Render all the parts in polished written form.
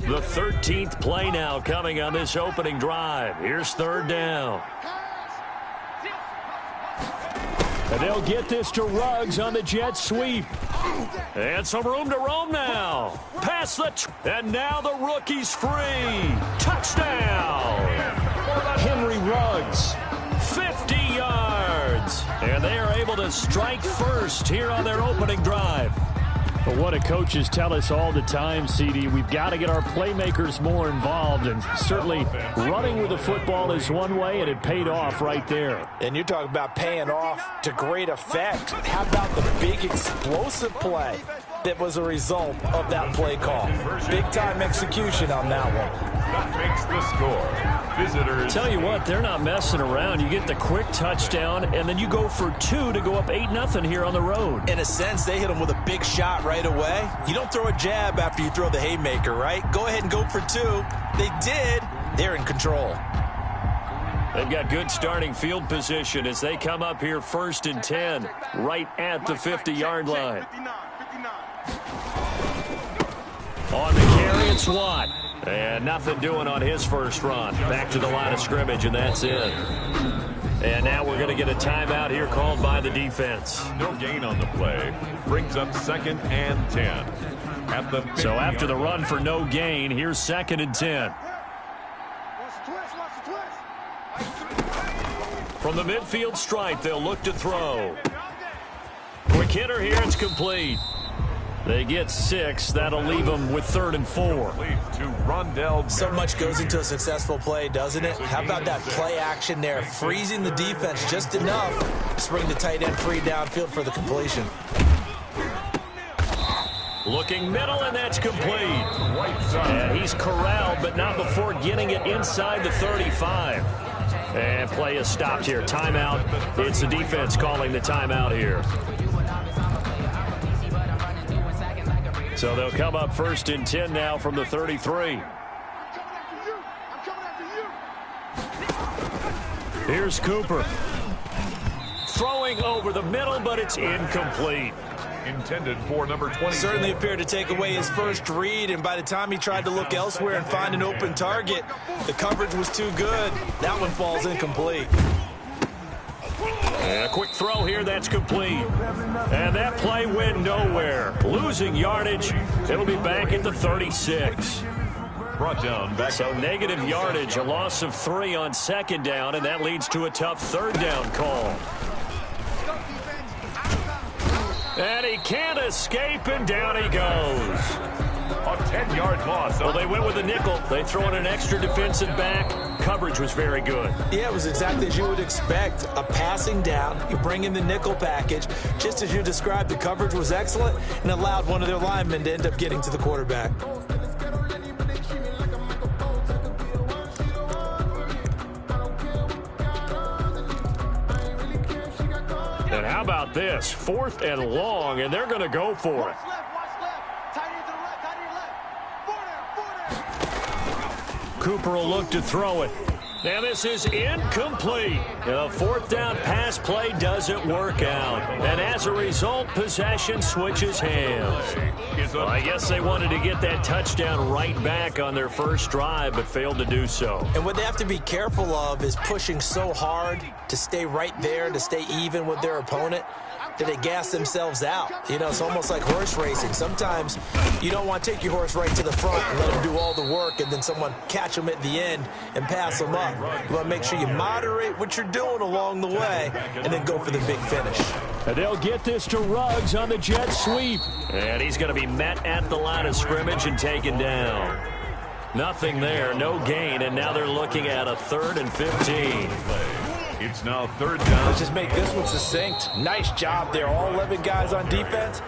The 13th play now coming on this opening drive. Here's third down. And they'll get this to Ruggs on the jet sweep. And some room to roam now. Pass the... and now the rookie's free. Touchdown. Henry Ruggs. 50 yards. And they are able to strike first here on their opening drive. But what do coaches tell us all the time, CD? We've got to get our playmakers more involved, and certainly running with the football is one way, and it paid off right there. And you're talking about paying off to great effect. How about the big explosive play that was a result of that play call? Big-time execution on that one. That makes the score. Visitors. Tell you what, they're not messing around. You get the quick touchdown, and then you go for 2 to go up 8-0 here on the road. In a sense, they hit them with a big shot right away. You don't throw a jab after you throw the haymaker, right? Go ahead and go for 2. They did. They're in control. They've got good starting field position as they come up here 1st and 10, right at the 50-yard line. On the carry, it's Watt. And nothing doing on his first run. Back to the line of scrimmage, and that's it. And now we're going to get a timeout here called by the defense. No gain on the play. Brings up 2nd and 10. So after the run for no gain, here's 2nd and 10. From the midfield stripe, they'll look to throw. Quick hitter here, it's complete. They get 6. That'll leave them with 3rd and 4. So much goes into a successful play, doesn't it? How about that play action there, freezing the defense just enough to bring the tight end free downfield for the completion. Looking middle, and that's complete. And he's corralled, but not before getting it inside the 35. And play is stopped here. Timeout. It's the defense calling the timeout here. So they'll come up 1st and 10 now from the 33. Here's Cooper. Throwing over the middle, but it's incomplete. Intended for number 20. Certainly appeared to take away his first read, and by the time he tried to look elsewhere and find an open target, the coverage was too good. That one falls incomplete. And a quick throw here, that's complete. And that play went nowhere. Losing yardage. It'll be back at the 36. Brought down back. So negative yardage, a loss of 3 on 2nd down, and that leads to a tough 3rd down call. And he can't escape, and down he goes. A 10-yard loss. Well, they went with a nickel. They throw in an extra defensive back. Coverage was very good. Yeah, it was exactly as you would expect. A passing down. You bring in the nickel package. Just as you described, the coverage was excellent and allowed one of their linemen to end up getting to the quarterback. And how about this? 4th and long, and they're going to go for it. Cooper will look to throw it. Now this is incomplete. The 4th down pass play doesn't work out. And as a result, possession switches hands. Well, I guess they wanted to get that touchdown right back on their first drive, but failed to do so. And what they have to be careful of is pushing so hard to stay right there, to stay even with their opponent, that they gas themselves out. You know, it's almost like horse racing. Sometimes you don't want to take your horse right to the front and let them do all the work and then someone catch them at the end and pass them up. You want to make sure you moderate what you're doing along the way and then go for the big finish. And they'll get this to Ruggs on the jet sweep. And he's going to be met at the line of scrimmage and taken down. Nothing there, no gain, and now they're looking at a 3rd and 15. It's now 3rd down. Let's just make this one succinct. Nice job there. All 11 guys on defense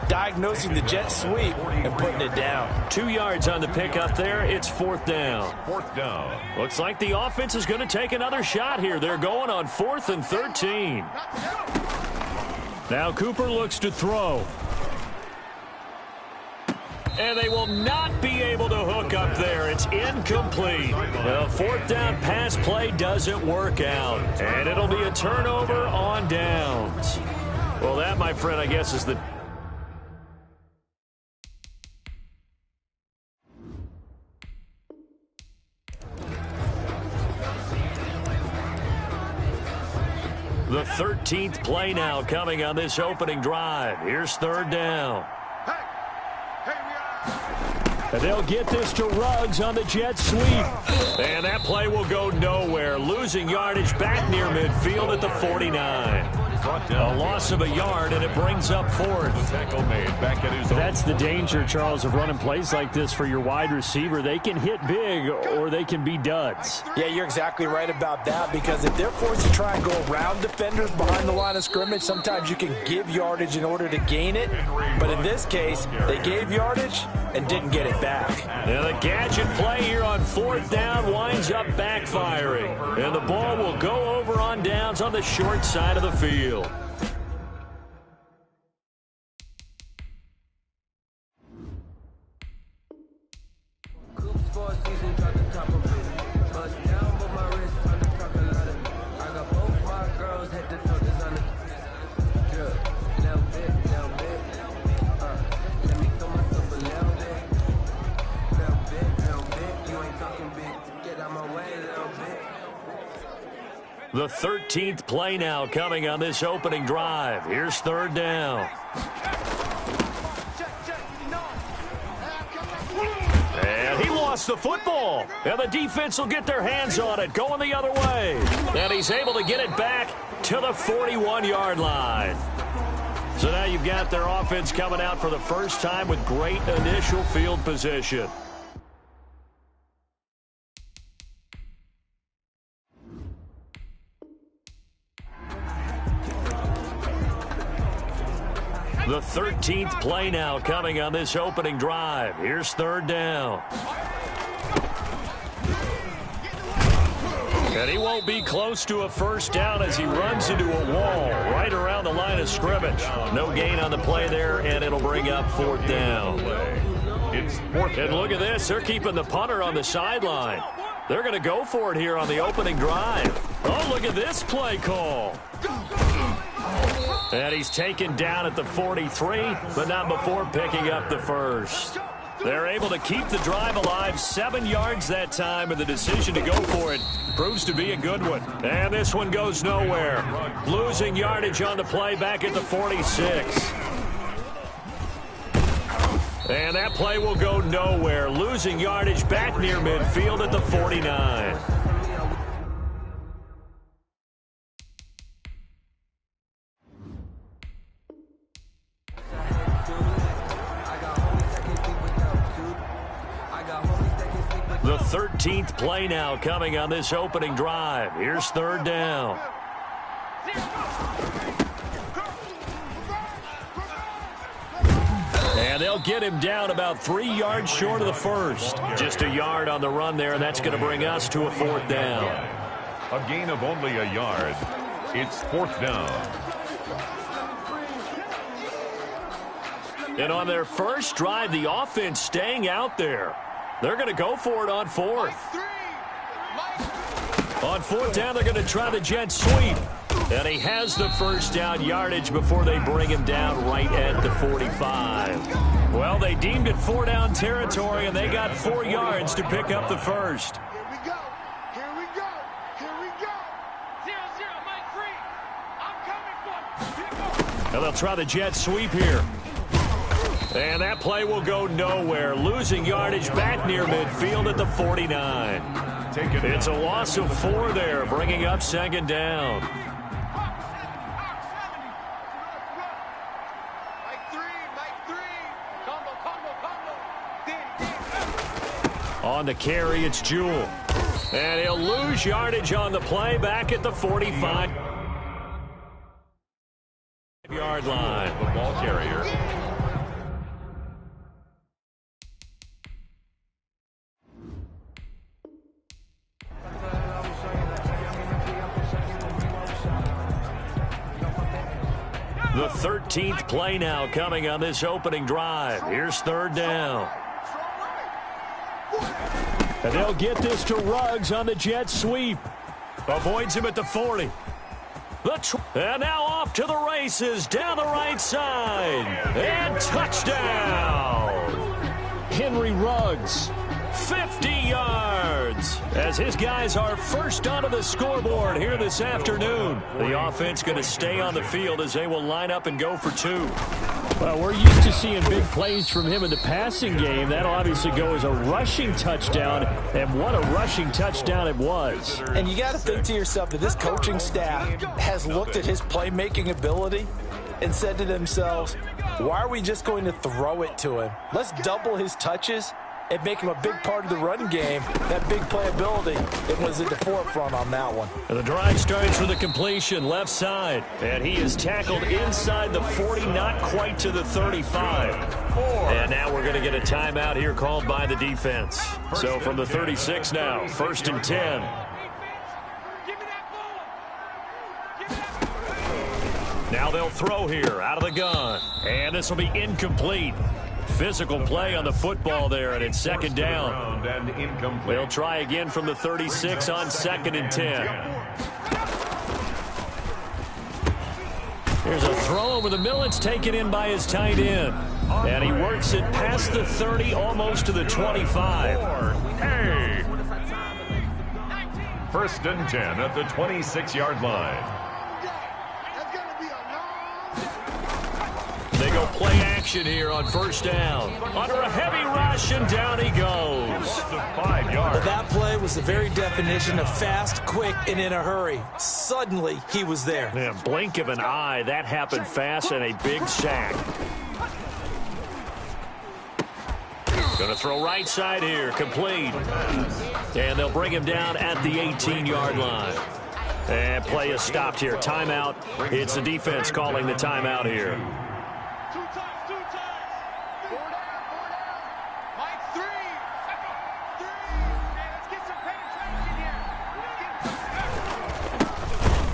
diagnosing the jet sweep and putting it down. 2 yards on the pickup there. It's 4th down. 4th down. Looks like the offense is going to take another shot here. They're going on 4th and 13. Now Cooper looks to throw. And they will not be able to hook up there. It's incomplete. The 4th down pass play doesn't work out. And it'll be a turnover on downs. Well, that, my friend, I guess is the 13th play now coming on this opening drive. Here's third down. And they'll get this to Ruggs on the jet sweep. And that play will go nowhere. Losing yardage back near midfield at the 49. A loss of a yard, and it brings up fourth. Tackle made back at his own. That's the danger, Charles, of running plays like this for your wide receiver. They can hit big, or they can be duds. Yeah, you're exactly right about that, because if they're forced to try and go around defenders behind the line of scrimmage, sometimes you can give yardage in order to gain it. But in this case, they gave yardage and didn't get it back. And the gadget play here on fourth down winds up backfiring. And the ball will go over on downs on the short side of the field. The 13th play now coming on this opening drive. Here's third down. And he lost the football. And the defense will get their hands on it, going the other way. And he's able to get it back to the 41-yard line. So now you've got their offense coming out for the first time with great initial field position. The 13th play now coming on this opening drive. Here's third down. And he won't be close to a first down as he runs into a wall right around the line of scrimmage. No gain on the play there, and it'll bring up fourth down. It's fourth down. And look at this. They're keeping the punter on the sideline. They're going to go for it here on the opening drive. Oh, look at this play call. And he's taken down at the 43, but not before picking up the first. They're able to keep the drive alive, 7 yards that time, and the decision to go for it proves to be a good one. And this one goes nowhere. Losing yardage on the play back at the 46. And that play will go nowhere. Losing yardage back near midfield at the 49. The 13th play now coming on this opening drive. Here's third down. And they'll get him down about 3 yards short of the first. Just a yard on the run there, and that's going to bring us to a fourth down. A gain of only a yard. It's fourth down. And on their first drive, the offense staying out there. They're going to go for it on fourth. On fourth down, they're going to try the jet sweep. And he has the first down yardage before they bring him down right at the 45. Well, they deemed it 4-down territory, and they got 4 yards to pick up the first. Here we go. Here we go. Here we go. 0-0, Mike 3. I'm coming for. And they'll try the jet sweep here. And that play will go nowhere. Losing yardage back near midfield at the 49. It's a loss of 4 there, bringing up second down. On the carry, it's Jewell. And he'll lose yardage on the play back at the 45-yard line. The ball carrier. The 13th play now coming on this opening drive. Here's third down. And they'll get this to Ruggs on the jet sweep. Avoids him at the 40. And now off to the races down the right side. And touchdown. Henry Ruggs, 50 yards. As his guys are first onto the scoreboard here this afternoon. The offense going to stay on the field as they will line up and go for 2. Well, we're used to seeing big plays from him in the passing game. That'll obviously go as a rushing touchdown, and what a rushing touchdown it was. And you got to think to yourself that this coaching staff has looked at his playmaking ability and said to themselves, why are we just going to throw it to him? Let's double his touches and make him a big part of the run game. That big playability, it was at the forefront on that one. And the drive starts with a completion left side. And he is tackled inside the 40, not quite to the 35. And now we're going to get a timeout here called by the defense. So from the 36 now, 1st and 10. Now they'll throw here out of the gun. And this will be incomplete. Physical play on the football there, and it's 2nd down. They'll try again from the 36 on 2nd and 10. Here's a throw over the middle. It's taken in by his tight end. And he works it past the 30, almost to the 25. Hey! 1st and 10 at the 26-yard line. They go play action here on 1st down. Under a heavy rush, and down he goes. 5 yards. Well, that play was the very definition of fast, quick, and in a hurry. Suddenly, he was there. Yeah, blink of an eye, that happened fast, and a big sack. Going to throw right side here, complete. And they'll bring him down at the 18-yard line. And play is stopped here. Timeout. It's the defense calling the timeout here.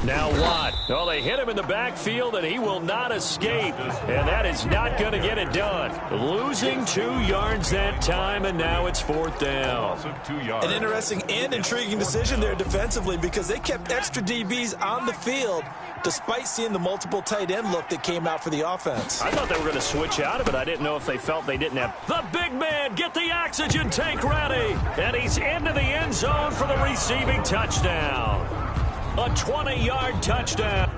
Now what? Well, they hit him in the backfield, and he will not escape. And that is not going to get it done. Losing 2 yards that time, and now it's 4th down. An interesting and intriguing decision there defensively because they kept extra DBs on the field despite seeing the multiple tight end look that came out for the offense. I thought they were going to switch out of it. I didn't know if they felt they didn't have the big man. Get the oxygen tank ready. And he's into the end zone for the receiving touchdown. A 20-yard touchdown.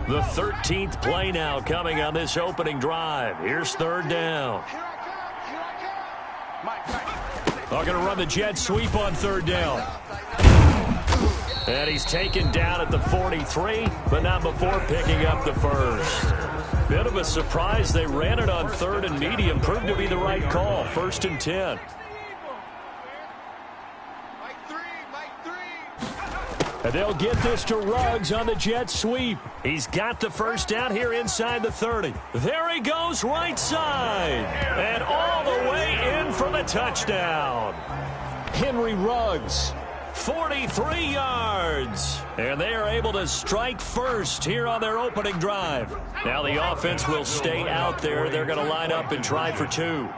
The 13th play now coming on this opening drive. Here's 3rd down. They're going to run the jet sweep on 3rd down. And he's taken down at the 43, but not before picking up the 1st. Bit of a surprise. They ran it on 3rd and medium. Proved to be the right call. 1st and 10. And they'll get this to Ruggs on the jet sweep. He's got the 1st down here inside the 30. There he goes right side. And all the way in for the touchdown. Henry Ruggs. 43 yards. And they are able to strike first here on their opening drive. Now the offense will stay out there. They're going to line up and try for 2.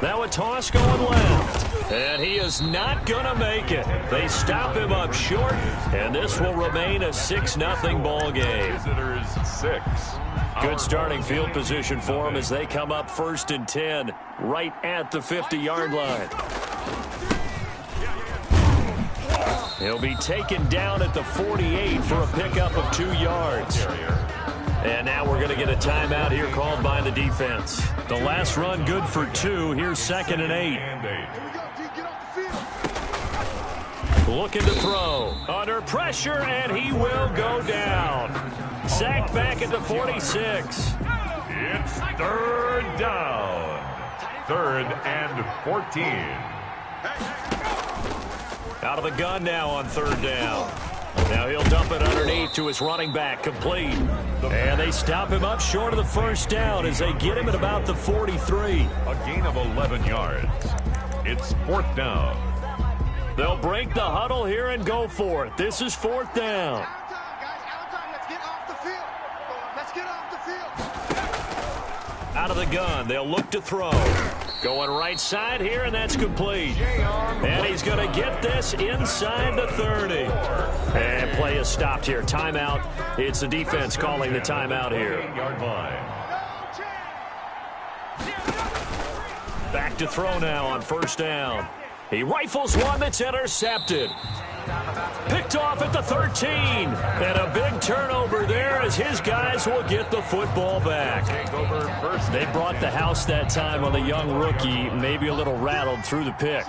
Now a toss going left. And he is not going to make it. They stop him up short. And this will remain a 6-0 ball game. Visitors 6. Good starting field position for them as they come up 1st and 10 right at the 50-yard line. He'll be taken down at the 48 for a pickup of 2 yards. And now we're going to get a timeout here called by the defense. The last run good for 2. Here's 2nd and 8. Looking to throw. Under pressure, and he will go down. Sacked back at the 46. It's 3rd down. 3rd and 14. Out of the gun now on 3rd down. Now he'll dump it underneath to his running back, complete. And they stop him up short of the 1st down as they get him at about the 43. A gain of 11 yards. It's 4th down. They'll break the huddle here and go for it. This is 4th down. Out of the gun, they'll look to throw. Going right side here, and that's complete. And he's going to get this inside the 30. And play is stopped here. Timeout. It's the defense calling the timeout here. Back to throw now on first down. He rifles one that's intercepted. Picked off at the 13. And a big turnover there as his guys will get the football back. They brought the house that time on the young rookie, maybe a little rattled through the pick.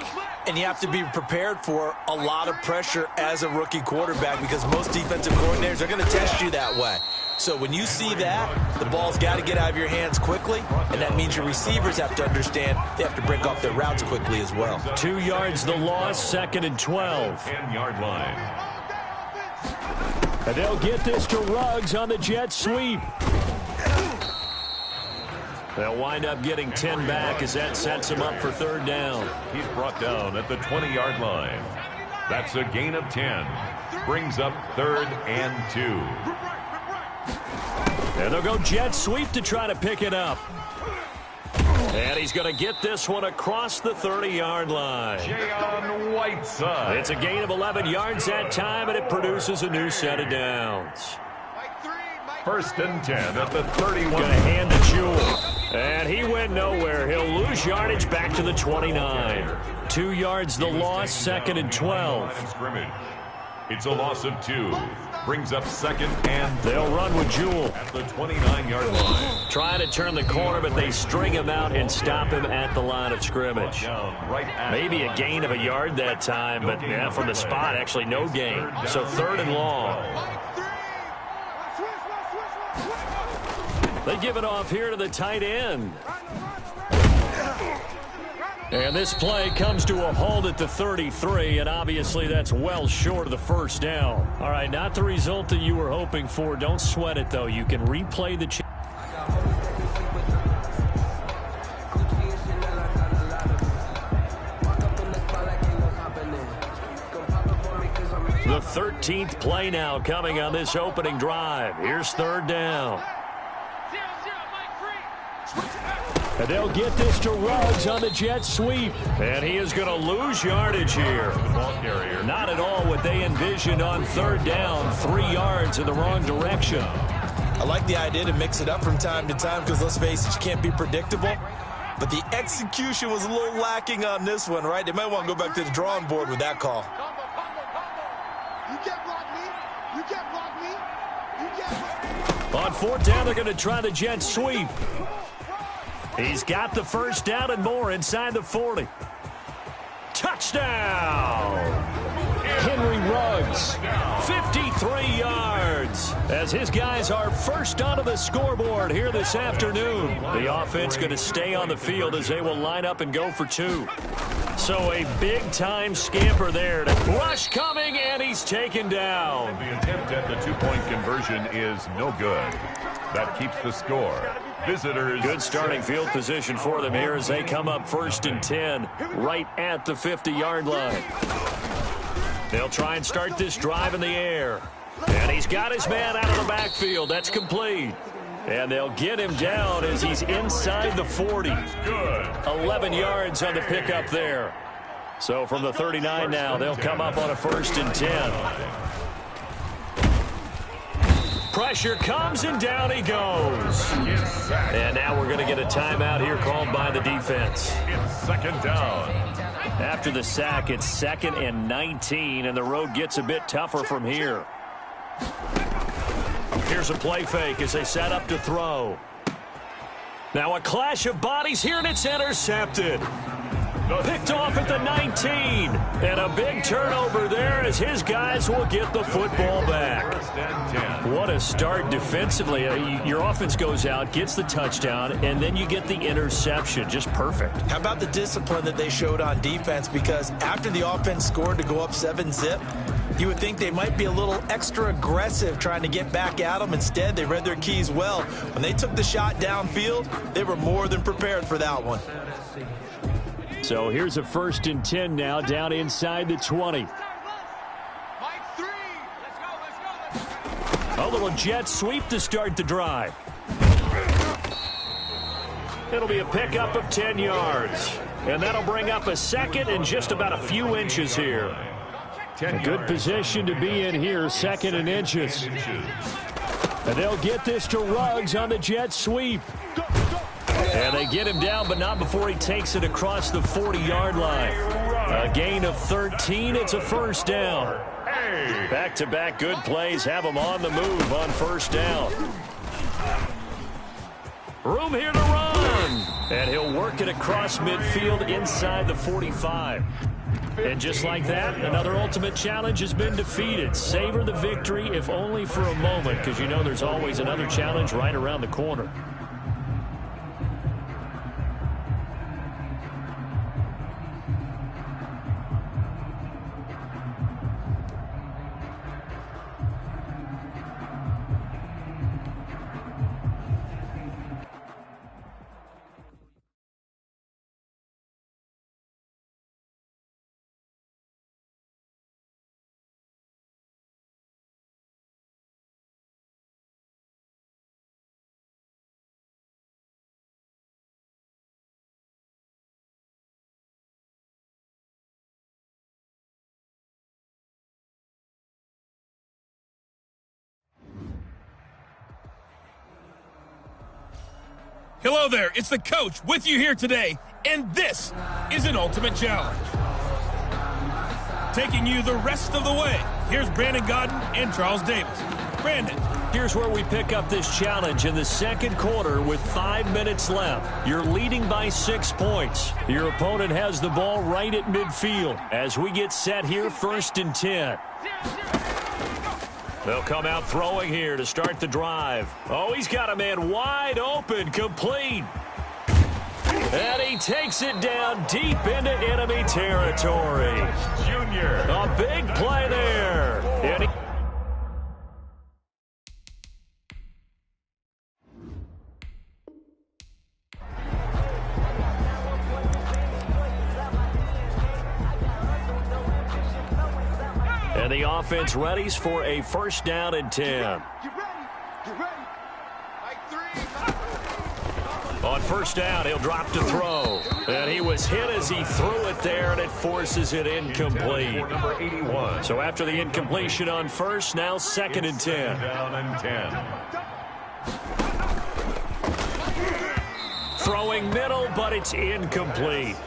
And you have to be prepared for a lot of pressure as a rookie quarterback because most defensive coordinators are going to test you that way. So when you see that, the ball's got to get out of your hands quickly, and that means your receivers have to understand they have to break off their routes quickly as well. 2 yards the loss, 2nd and 12. 10-yard line. And they'll get this to Ruggs on the jet sweep. They'll wind up getting 10 back as that sets him up for 3rd down. He's brought down at the 20-yard line. That's a gain of 10. Brings up 3rd and 2. And they'll go jet sweep to try to pick it up. And he's going to get this one across the 30-yard line. Jay on Whiteside. It's a gain of 11 yards that time, and it produces a new set of downs. 1st and 10 at the 31. Going to hand to Jewell. And he went nowhere. He'll lose yardage back to the 29. 2 yards the loss, 2nd and 12. Scrimmage. It's a loss of 2. Brings up 2nd and they'll run with Jewell at the 29-yard line. Trying to turn the corner, but they string him out and stop him at the line of scrimmage. Maybe a gain of a yard that time, but yeah, from the spot, actually no gain. So 3rd and long. They give it off here to the tight end. And this play comes to a halt at the 33, and obviously that's well short of the 1st down. All right, not the result that you were hoping for. Don't sweat it, though. You can replay the The 13th play now coming on this opening drive. Here's 3rd down. And they'll get this to Ruggs on the jet sweep. And he is going to lose yardage here. Not at all what they envisioned on 3rd down. 3 yards in the wrong direction. I like the idea to mix it up from time to time because, let's face it, you can't be predictable. But the execution was a little lacking on this one, right? They might want to go back to the drawing board with that call. You can't block me. You can't block me. You can't block me. On 4th down, they're going to try the jet sweep. He's got the 1st down and more inside the 40. Touchdown! Henry Ruggs, 53 yards, as his guys are first onto the scoreboard here this afternoon. The offense going to stay on the field as they will line up and go for 2. So a big-time scamper there. Rush coming, and he's taken down. The attempt at the 2-point conversion is no good. That keeps the score. Visitors. Good starting field position for them here as they come up 1st and 10 right at the 50-yard line. They'll try and start this drive in the air. And he's got his man out of the backfield. That's complete. And they'll get him down as he's inside the 40. Good. 11 yards on the pickup there. So from the 39 now, they'll come up on a 1st and 10. Pressure comes, and down he goes. And now we're going to get a timeout here called by the defense. It's 2nd down. After the sack, it's 2nd and 19, and the road gets a bit tougher from here. Here's a play fake as they set up to throw. Now a clash of bodies here, and it's intercepted. Picked off at the 19. And a big turnover there as his guys will get the football back. What a start defensively. Your offense goes out, gets the touchdown, and then you get the interception. Just perfect. How about the discipline that they showed on defense? Because after the offense scored to go up 7-zip, you would think they might be a little extra aggressive trying to get back at them. Instead, they read their keys well. When they took the shot downfield, they were more than prepared for that one. So here's a 1st and 10 now down inside the 20. A little jet sweep to start the drive. It'll be a pickup of 10 yards. And that'll bring up a second and just about a few inches here. A good position to be in here, second and inches. And they'll get this to Ruggs on the jet sweep. And they get him down, but not before he takes it across the 40-yard line. A gain of 13. It's a first down. Back-to-back good plays have him on the move on first down. Room here to run. And he'll work it across midfield inside the 45. And just like that, another ultimate challenge has been defeated. Savor the victory, if only for a moment, because you know there's always another challenge right around the corner. Hello there, it's the coach with you here today, and this is an ultimate challenge. Taking you the rest of the way, here's Brandon Godden and Charles Davis. Brandon. Here's where we pick up this challenge in the second quarter with 5 minutes left. You're leading by 6 points. Your opponent has the ball right at midfield as we get set here, 1st and 10. They'll come out throwing here to start the drive. Oh, he's got a man wide open, complete. And he takes it down deep into enemy territory. Junior. A big play there. And the offense readies for a first down and 10. Get ready. Get ready. Like 3. On first down, he'll drop to throw. And he was hit as he threw it there, and it forces it incomplete. Number 81. So after the incompletion on first, now 2nd and 10. Down and 10. Throwing middle, but it's incomplete.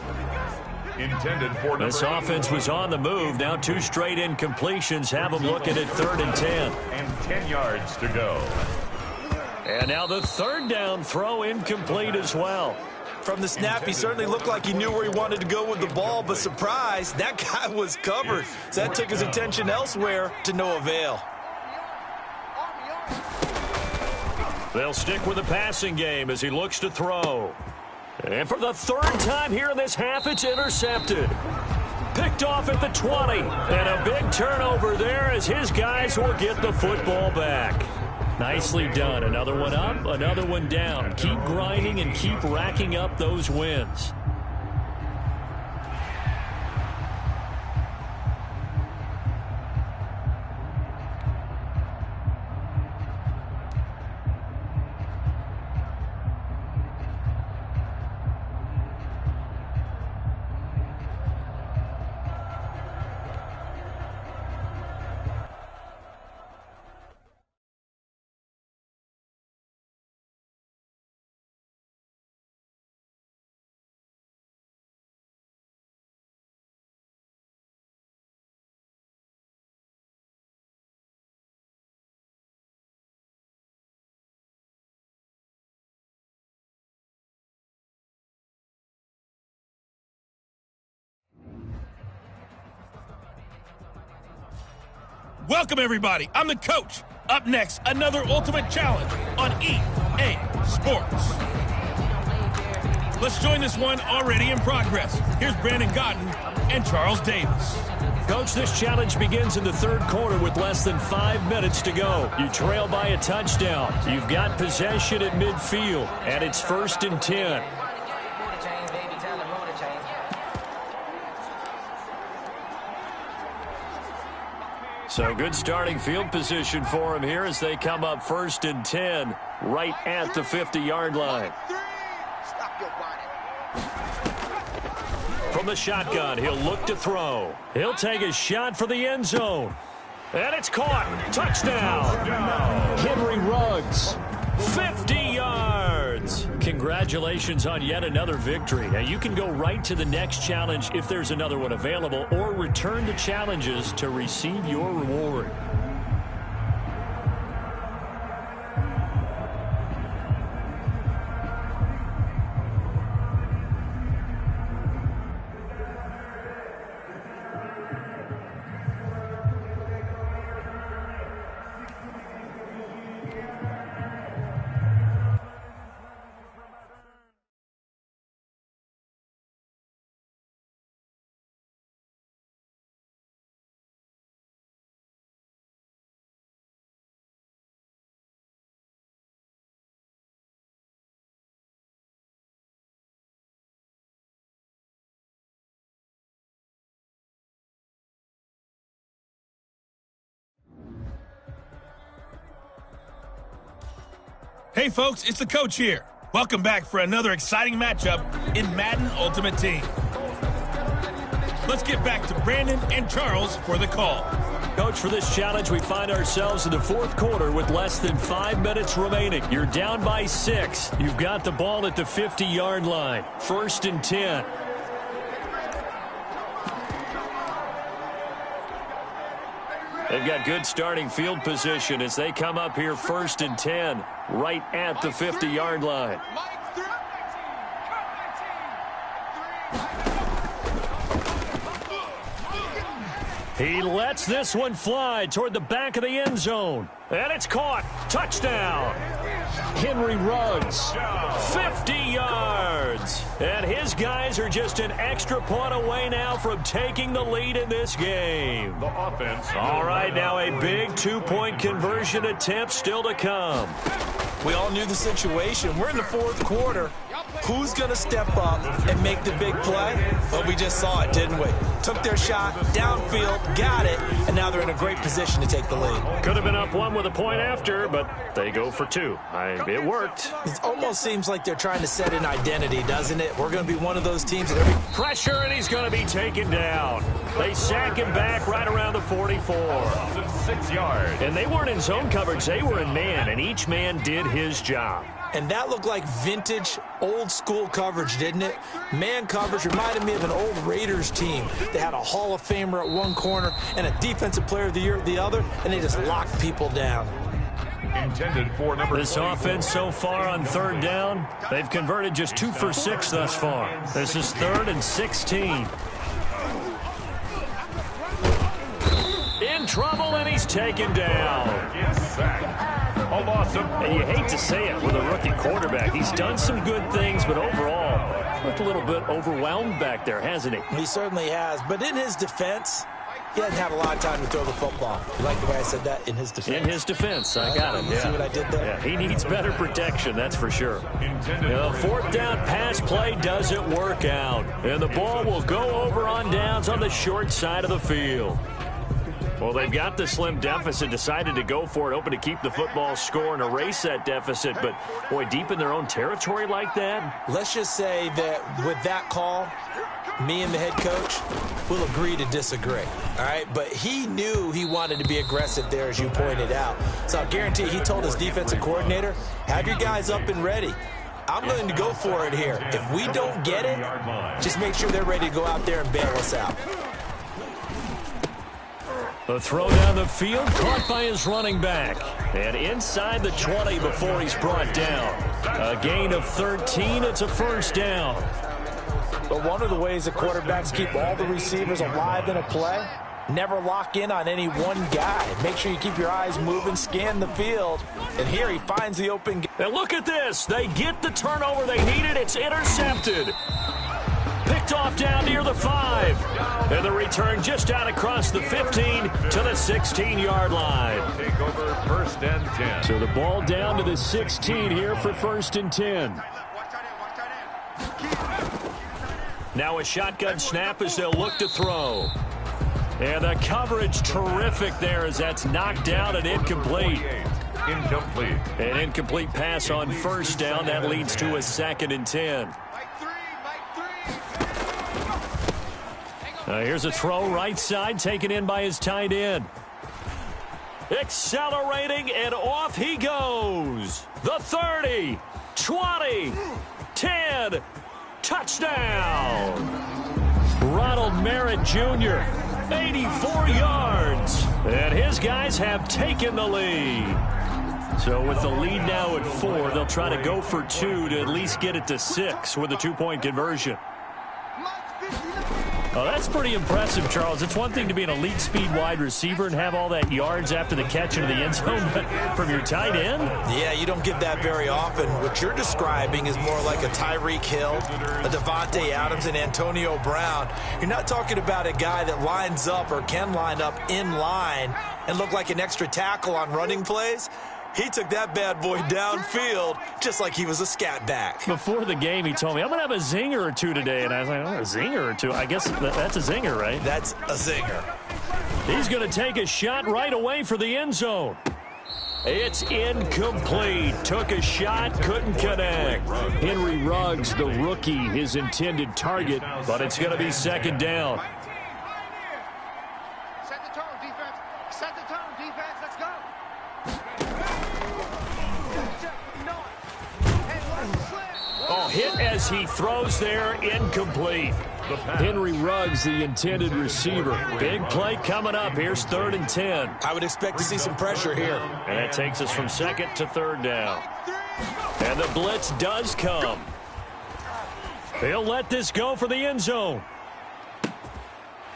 Intended for This offense was on the move. Now 2 straight incompletions have them looking at 3rd and 10. And 10 yards to go. And now the 3rd down throw incomplete as well. From the snap, he certainly looked like he knew where he wanted to go with the ball, but surprise, that guy was covered. So that took his attention elsewhere to no avail. They'll stick with the passing game as he looks to throw. And for the 3rd time here in this half, it's intercepted. Picked off at the 20. And a big turnover there as his guys will get the football back. Nicely done. Another one up, another one down. Keep grinding and keep racking up those wins. Welcome, everybody. I'm the coach. Up next, another ultimate challenge on EA Sports. Let's join this one already in progress. Here's Brandon Godden and Charles Davis. Coach, this challenge begins in the 3rd quarter with less than 5 minutes to go. You trail by a touchdown. You've got possession at midfield, and it's 1st and 10. So good starting field position for him here as they come up 1st and 10 right at the 50-yard line. From the shotgun, he'll look to throw. He'll take a shot for the end zone. And it's caught. Touchdown. Henry Ruggs. 50 yards. Congratulations on yet another victory. Now, you can go right to the next challenge if there's another one available, or return to challenges to receive your reward. Hey folks, it's the coach here. Welcome back for another exciting matchup in Madden Ultimate Team. Let's get back to Brandon and Charles for the call. Coach, for this challenge, we find ourselves in the fourth quarter with less than 5 minutes remaining. You're down by 6. You've got the ball at the 50-yard line. 1st and 10. They've got good starting field position as they come up here 1st and 10, right at the 50-yard line. He lets this one fly toward the back of the end zone. And it's caught. Touchdown. Henry Ruggs. 50 yards. And his guys are just an extra point away now from taking the lead in this game. The offense. All right, now a big 2-point conversion attempt still to come. We all knew the situation. We're in the fourth quarter. Who's going to step up and make the big play? Well, we just saw it, didn't we? Took their shot, downfield, got it, and now they're in a great position to take the lead. Could have been up 1 with a point after, but they go for 2. It worked. It almost seems like they're trying to set an identity, doesn't it? We're going to be one of those teams that every... Pressure, and he's going to be taken down. They sack him back right around the 44. 6 yards. And they weren't in zone coverage. They were in man, and each man did his job. And that looked like vintage, old-school coverage, didn't it? Man coverage reminded me of an old Raiders team. They had a Hall of Famer at one corner and a Defensive Player of the Year at the other, and they just locked people down. Intended for number This 24. offense so far on 3rd down, they've converted just 2 for 6 thus far. This is 3rd and 16. In trouble, and he's taken down. Yes, sack. A loss of... And you hate to say it with a rookie quarterback. He's done some good things, but overall, looked a little bit overwhelmed back there, hasn't he? He certainly has. But in his defense, he hasn't had a lot of time to throw the football. You like the way I said that? In his defense? In his defense. I got it. You see what I did there? Yeah, he needs better protection, that's for sure. The 4th down pass play doesn't work out. And the ball will go over on downs on the short side of the field. Well, they've got the slim deficit, decided to go for it, hoping to keep the football score and erase that deficit. But, boy, deep in their own territory like that? Let's just say that with that call, me and the head coach will agree to disagree. All right? But he knew he wanted to be aggressive there, as you pointed out. So I guarantee he told his defensive coordinator, have your guys up and ready. I'm willing to go for it here. If we don't get it, just make sure they're ready to go out there and bail us out. The throw down the field, caught by his running back. And inside the 20 before he's brought down. A gain of 13, it's a 1st down. But one of the ways the quarterbacks keep all the receivers alive in a play, never lock in on any one guy. Make sure you keep your eyes moving, scan the field. And here he finds the open. And look at this. They get the turnover they needed. It's intercepted. Picked off down near the 5. And the return just out across the 15 to the 16-yard line. Take over 1st and 10. So the ball down to the 16 here for 1st and 10. Now a shotgun snap as they'll look to throw. And the coverage terrific there as that's knocked down and incomplete. Incomplete. An incomplete pass on 1st down. That leads to a 2nd and 10. Here's a throw right side, taken in by his tight end. Accelerating, and off he goes. The 30, 20, 10, touchdown. Ronald Merritt Jr., 84 yards. And his guys have taken the lead. So with the lead now at 4, they'll try to go for 2 to at least get it to 6 with a 2-point conversion. Oh, that's pretty impressive, Charles. It's one thing to be an elite speed wide receiver and have all that yards after the catch into the end zone, but from your tight end? Yeah, you don't get that very often. What you're describing is more like a Tyreek Hill, a Devontae Adams, and Antonio Brown. You're not talking about a guy that lines up or can line up in line and look like an extra tackle on running plays. He took that bad boy downfield just like he was a scat back. Before the game, he told me, I'm going to have a zinger or 2 today. And I was like, oh, a zinger or 2? I guess that's a zinger, right? That's a zinger. He's going to take a shot right away for the end zone. It's incomplete. Took a shot, couldn't connect. Henry Ruggs, the rookie, his intended target, but it's going to be second down. Set the tone, defense. Set the tone, defense. Let's go. Oh, hit as he throws there, incomplete. Henry Ruggs, the intended receiver. Big play coming up. Here's 3rd and 10. I would expect to see some pressure here. And that takes us from 2nd to 3rd down. And the blitz does come. He'll let this go for the end zone.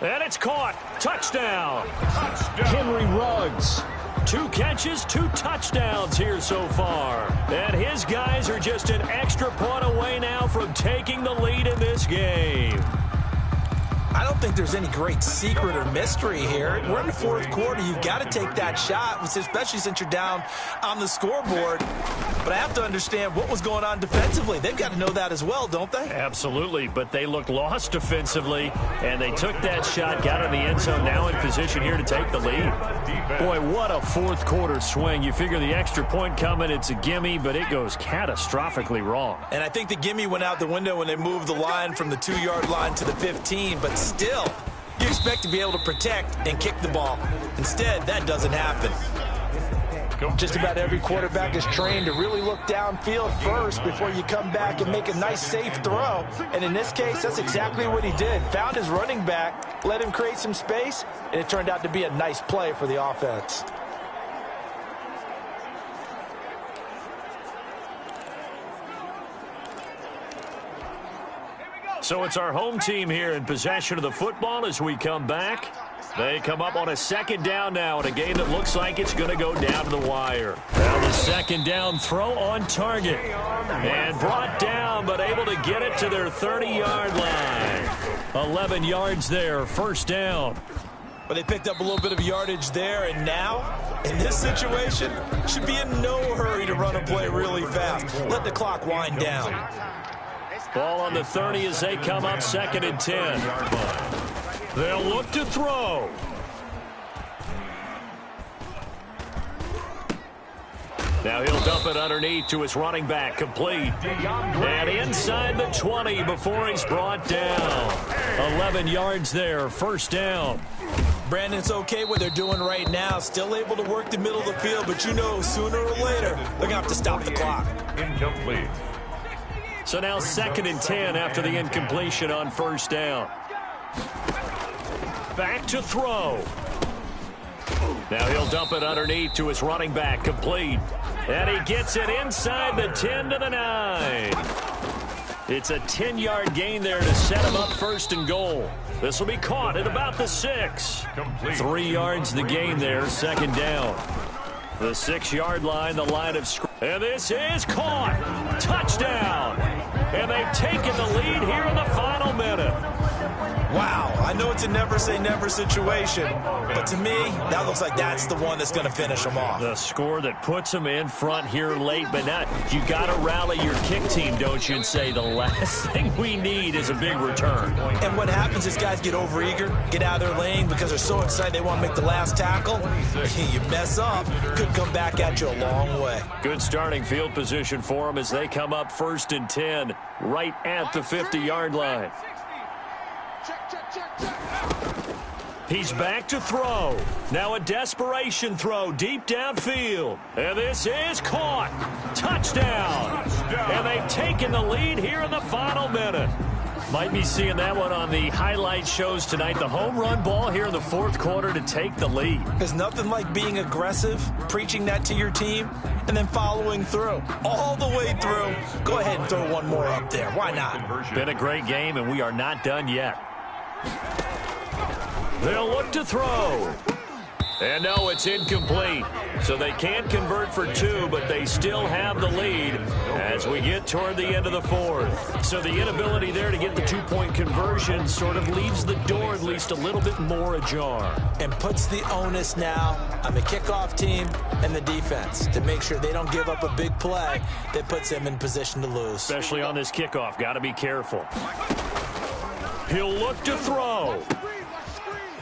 And it's caught. Touchdown. Henry Ruggs. 2 catches, 2 touchdowns here so far. And his guys are just an extra point away now from taking the lead in this game. I don't think there's any great secret or mystery here. We're in the 4th quarter. You've got to take that shot, especially since you're down on the scoreboard. But I have to understand what was going on defensively. They've got to know that as well, don't they? Absolutely, but they looked lost defensively, and they took that shot, got in the end zone, now in position here to take the lead. Boy, what a 4th quarter swing. You figure the extra point coming, it's a gimme, but it goes catastrophically wrong. And I think the gimme went out the window when they moved the line from the 2-yard line to the 15, but still, you expect to be able to protect and kick the ball. Instead, that doesn't happen. Just about every quarterback is trained to really look downfield first before you come back and make a nice, safe throw. And in this case, that's exactly what he did. Found his running back, let him create some space, and it turned out to be a nice play for the offense. So it's our home team here in possession of the football as we come back. They come up on a 2nd down now in a game that looks like it's going to go down to the wire. Now the 2nd down throw on target. And brought down, but able to get it to their 30-yard line. 11 yards there, 1st down. But they picked up a little bit of yardage there, and now, in this situation, should be in no hurry to run a play really fast. Let the clock wind down. Ball on the 30 as they come up 2nd and 10. They'll look to throw. Now he'll dump it underneath to his running back, complete. And inside the 20 before he's brought down. 11 yards there, 1st down. Brandon, it's okay what they're doing right now. Still able to work the middle of the field, but you know sooner or later they're going to have to stop the clock. Incomplete. So now 2nd and 10 after the incompletion on 1st down. Back to throw. Now he'll dump it underneath to his running back, complete. And he gets it inside the 10 to the 9. It's a 10-yard gain there to set him up 1st and goal. This will be caught at about the 6. Complete. 3 yards the gain there, 2nd down. The 6-yard line, the line of scrimmage. And this is caught. Touchdown. And they've taken the lead here in the final minute. Wow, I know it's a never-say-never situation, but to me, that looks like that's the one that's going to finish them off. The score that puts them in front here late, but not. You got to rally your kick team, don't you, and say the last thing we need is a big return. And what happens is guys get overeager, get out of their lane because they're so excited they want to make the last tackle. You mess up, could come back at you a long way. Good starting field position for them as they come up 1st and 10, right at the 50-yard line. Check, check, check, check. He's back to throw. Now a desperation throw deep downfield. And this is caught. Touchdown. And they've taken the lead here in the final minute. Might be seeing that one on the highlight shows tonight. The home run ball here in the fourth quarter to take the lead. There's nothing like being aggressive, preaching that to your team, and then following through. All the way through. Go ahead and throw one more up there. Why not? Been a great game, and we are not done yet. They'll look to throw. And no, it's incomplete. So they can't convert for two, but they still have the lead as we get toward the end of the fourth. So the inability there to get the two-point conversion sort of leaves the door at least a little bit more ajar. And puts the onus now on the kickoff team and the defense to make sure they don't give up a big play that puts them in position to lose. Especially on this kickoff. Got to be careful. He'll look to throw.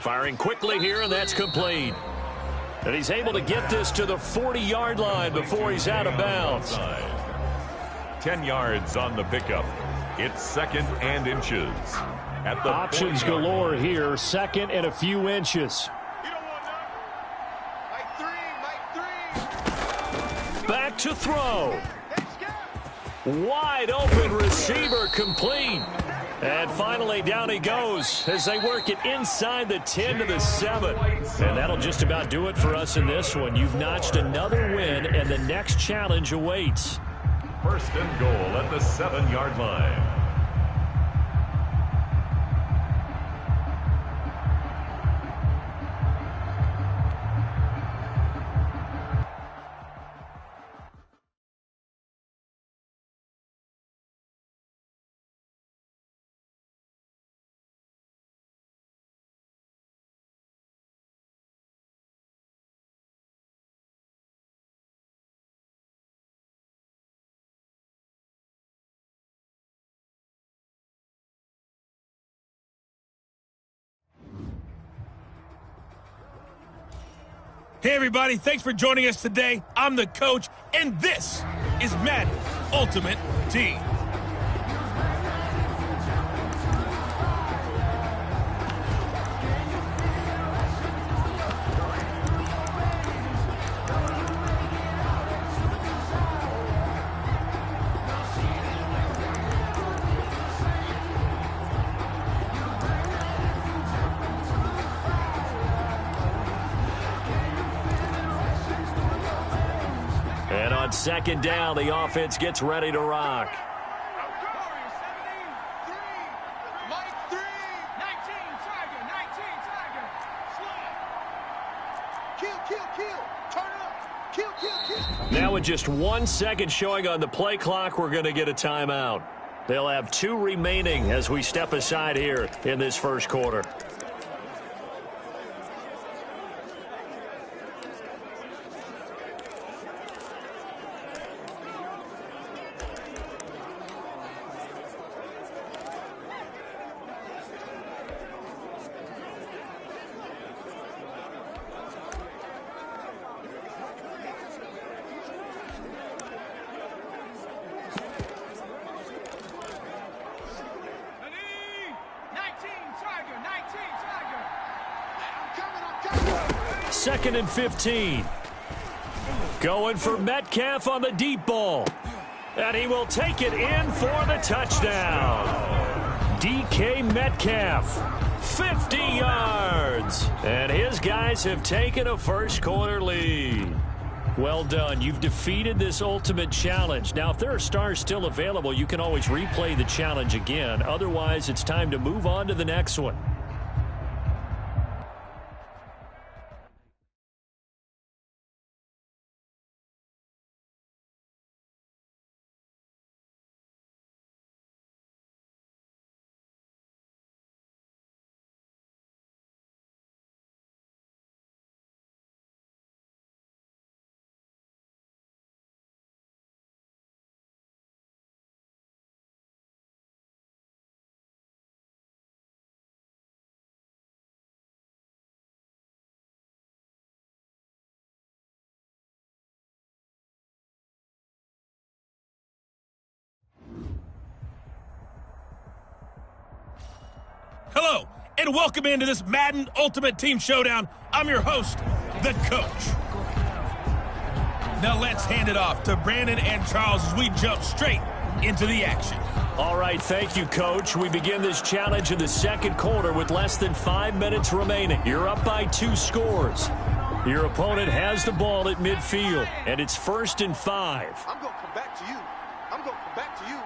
Firing quickly here, and that's complete. And he's able to get this to the 40-yard line before he's out of bounds. 10 yards on the pickup. It's second and inches. At the options galore here, second and a few inches. Back to throw. Wide open receiver complete. And finally, down he goes as they work it inside the 10 to the 7. And that'll just about do it for us in this one. You've notched another win, and the next challenge awaits. First and goal at the 7-yard line. Hey, everybody, thanks for joining us today. I'm the coach, and this is Madden Ultimate Team. On second down, the offense gets ready to rock. Now with just 1 second showing on the play clock, we're going to get a timeout. They'll have 2 remaining as we step aside here in this first quarter. Second and 15. Going for Metcalf on the deep ball. And he will take it in for the touchdown. DK Metcalf, 50 yards. And his guys have taken a first quarter lead. Well done. You've defeated this ultimate challenge. Now, if there are stars still available, you can always replay the challenge again. Otherwise, it's time to move on to the next one. Hello, and welcome into this Madden Ultimate Team Showdown. I'm your host, the Coach. Now let's hand it off to Brandon and Charles as we jump straight into the action. All right, thank you, Coach. We begin this challenge in the second quarter with less than 5 minutes remaining. You're up by 2 scores. Your opponent has the ball at midfield, and it's 1st and 5. I'm going to come back to you. I'm going to come back to you.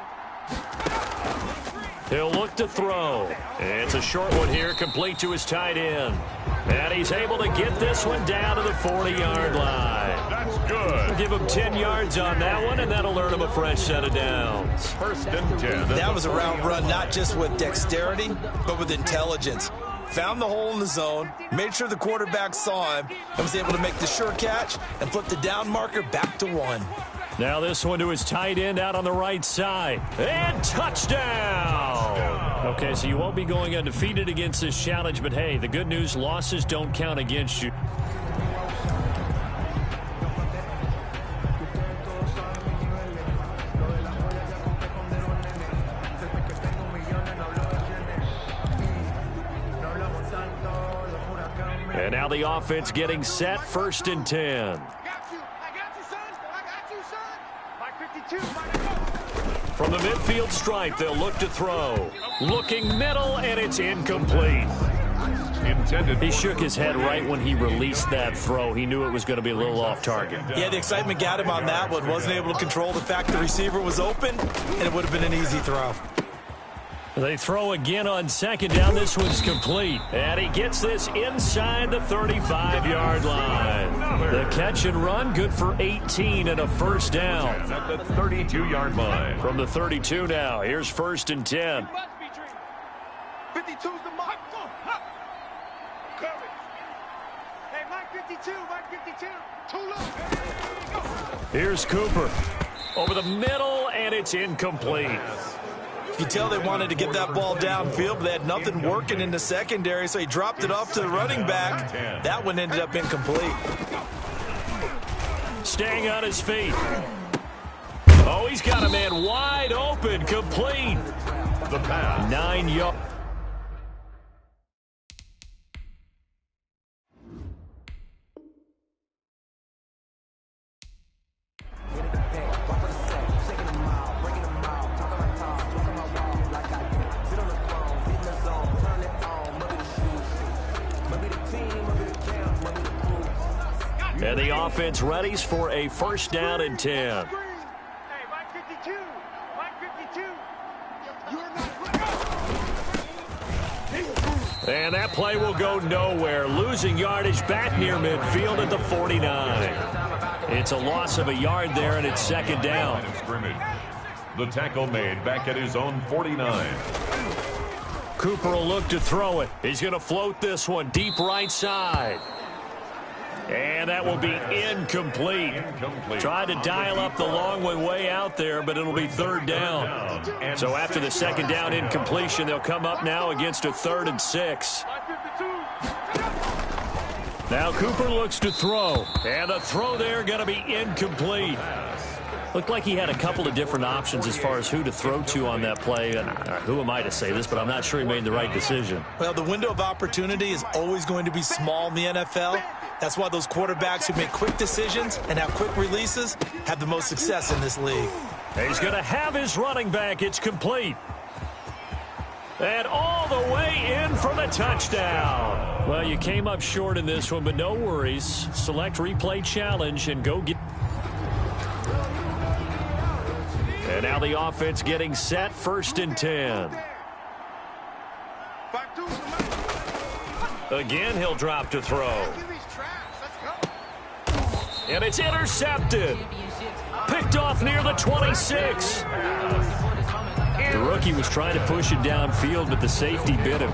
He'll look to throw. It's a short one here, complete to his tight end. And he's able to get this one down to the 40-yard line. That's good. Give him 10 yards on that one, and that'll earn him a fresh set of downs. 1st and 10. That was a route run, not just with dexterity, but with intelligence. Found the hole in the zone, made sure the quarterback saw him, and was able to make the sure catch and flip the down marker back to 1. Now this one to his tight end out on the right side. And touchdown! Okay, so you won't be going undefeated against this challenge, but hey, the good news, losses don't count against you. And now the offense getting set, 1st and 10. From the midfield stripe, they'll look to throw. Looking middle, and it's incomplete. He shook his head right when he released that throw. He knew it was going to be a little off target. Yeah, the excitement got him on that one. Wasn't able to control the fact the receiver was open, and it would have been an easy throw. They throw again on 2nd down. This one's complete. And he gets this inside the 35-yard line. The catch and run, good for 18 and a 1st down. At the 32-yard line. From the 32 now, here's 1st and 10. 52's the mark. Hey, Mike 52, Mike 52. Too low. Here's Cooper. Over the middle, and it's incomplete. You can tell they wanted to get that ball downfield, but they had nothing working in the secondary, so he dropped it off to the running back. That one ended up incomplete. Staying on his feet. Oh, he's got a man wide open, complete. The pass. 9 yards. And the offense readies for a 1st down and 10. Hey, Mike 52. Mike 52. And that play will go nowhere. Losing yardage back near midfield at the 49. It's a loss of a yard there, and it's 2nd down. The tackle made back at his own 49. Cooper will look to throw it. He's going to float this one deep right side. And that will be incomplete. Tried to dial up the long one way out there, but it'll be 3rd down. So after the 2nd down incompletion, they'll come up now against a 3rd and 6. Now Cooper looks to throw. And the throw there going to be incomplete. Looked like he had a couple of different options as far as who to throw to on that play. And who am I to say this, but I'm not sure he made the right decision. Well, the window of opportunity is always going to be small in the NFL. That's why those quarterbacks who make quick decisions and have quick releases have the most success in this league. He's going to have his running back. It's complete. And all the way in for the touchdown. Well, you came up short in this one, but no worries. Select replay challenge and go get. And now the offense getting set, 1st and 10. Again, he'll drop to throw. And it's intercepted. Picked off near the 26. The rookie was trying to push it downfield, but the safety bit him.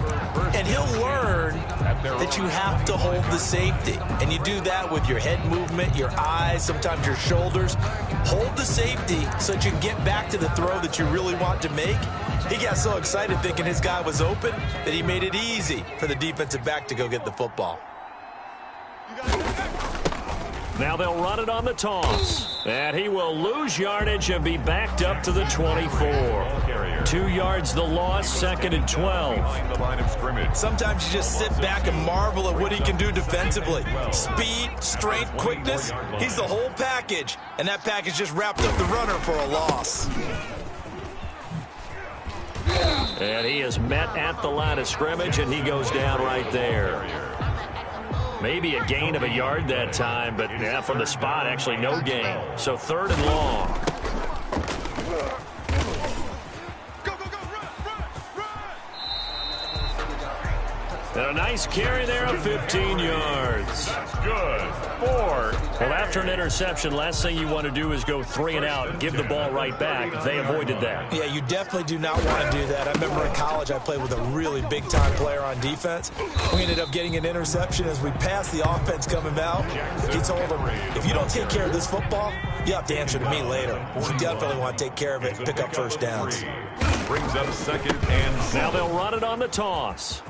And he'll learn that you have to hold the safety. And you do that with your head movement, your eyes, sometimes your shoulders. Hold the safety so that you can get back to the throw that you really want to make. He got so excited thinking his guy was open that he made it easy for the defensive back to go get the football. Now they'll run it on the toss. And he will lose yardage and be backed up to the 24. 2 yards the loss, 2nd and 12. scrimmage. Sometimes you just sit back and marvel at what he can do defensively. Speed, strength, quickness, he's the whole package. And that package just wrapped up the runner for a loss. And he is met at the line of scrimmage, and he goes down right there. Maybe a gain of a yard that time, but yeah, from the spot, actually no gain. So 3rd and long. And a nice carry there of 15 yards. That's good. 4. Well, after an interception, last thing you want to do is go 3 and out and give the ball right back. They avoided that. Yeah, you definitely do not want to do that. I remember in college I played with a really big-time player on defense. We ended up getting an interception as we passed the offense coming out. He told him, if you don't take care of this football, you have to answer to me later. You definitely want to take care of it and pick up first downs. Brings up 2nd and 7. Now they'll run it on the toss.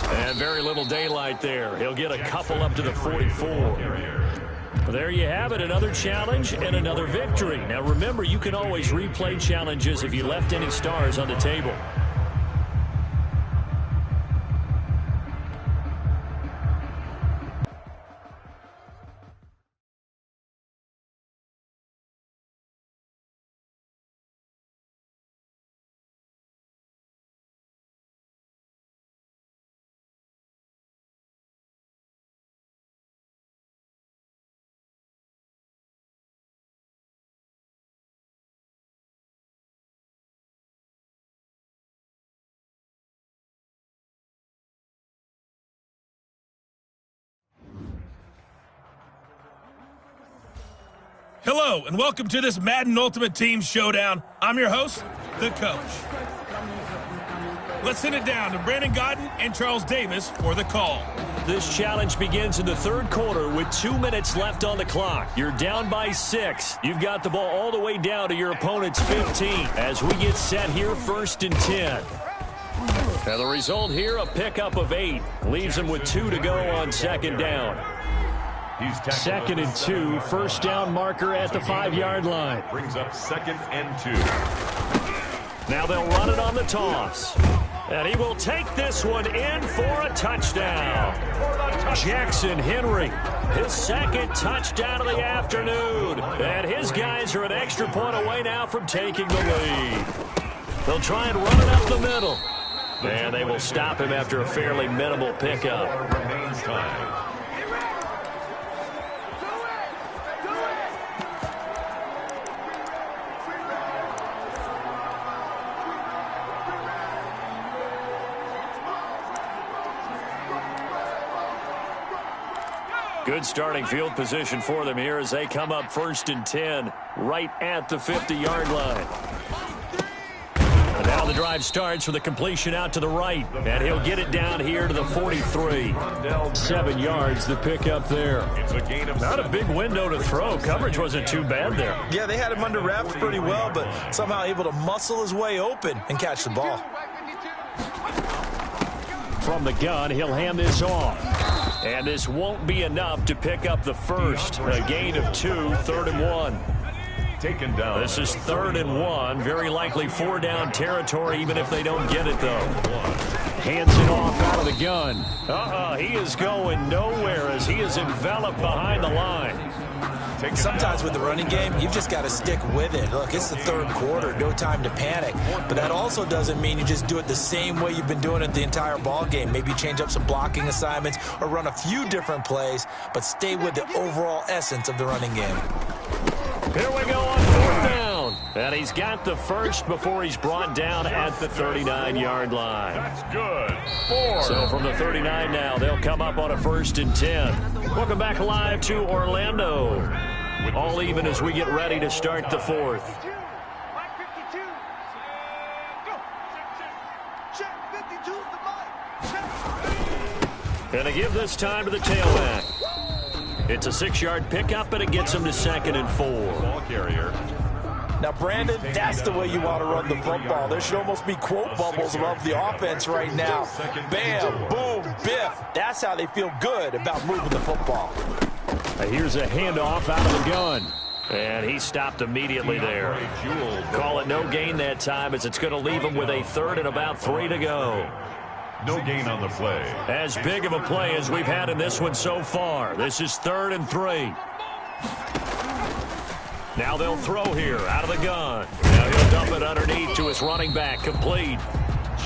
And very little daylight there. He'll get a couple up to the 44. There you have it, another challenge and another victory. Now remember, you can always replay challenges if you left any stars on the table. Hello, and welcome to this Madden Ultimate Team Showdown. I'm your host, the Coach. Let's send it down to Brandon Godden and Charles Davis for the call. This challenge begins in the 3rd quarter with 2 minutes left on the clock. You're down by 6. You've got the ball all the way down to your opponent's 15 as we get set here 1st and 10. Now the result here, a pickup of 8. Leaves him with 2 to go on 2nd down. He's 2nd and 2, first down marker at the 5-yard line. Brings up 2nd and 2. Now they'll run it on the toss. And he will take this one in for a touchdown. Jackson Henry, his 2nd touchdown of the afternoon. And his guys are an extra point away now from taking the lead. They'll try and run it up the middle. And they will stop him after a fairly minimal pickup. Remains time. Good starting field position for them here as they come up 1st and 10 right at the 50-yard line. And now the drive starts with a completion out to the right, and he'll get it down here to the 43. 7 yards the pickup there. It's a gain of Not a big window to throw. Coverage wasn't too bad there. Yeah, they had him under wraps pretty well, but somehow able to muscle his way open and catch the ball. From the gun, he'll hand this off. And this won't be enough to pick up the first. A gain of 2, 3rd and 1. taken down. This is 3rd and 1. Very likely 4-down territory, even if they don't get it, though. Hands it off out of the gun. He is going nowhere as he is enveloped behind the line. Sometimes with the running game, you've just got to stick with it. Look, it's the 3rd quarter, no time to panic. But that also doesn't mean you just do it the same way you've been doing it the entire ball game. Maybe change up some blocking assignments or run a few different plays, but stay with the overall essence of the running game. Here we go on 4th down. And he's got the first before he's brought down at the 39-yard line. That's good. 4. So from the 39 now, they'll come up on a 1st and 10. Welcome back live to Orlando. All even as we get ready to start the 4th. And to give this time to the tailback. It's a 6-yard pickup, and it gets him to 2nd and 4. Ball carrier. Now, Brandon, that's the way you want to run the football. There should almost be quote bubbles above the offense right now. Bam, boom, biff. That's how they feel good about moving the football. Here's a handoff out of the gun. And he stopped immediately there. Call it no gain that time, as it's going to leave him with a third and about 3 to go. No gain on the play. As big of a play as we've had in this one so far. This is 3rd and 3. Now they'll throw here out of the gun. Now he'll dump it underneath to his running back, complete.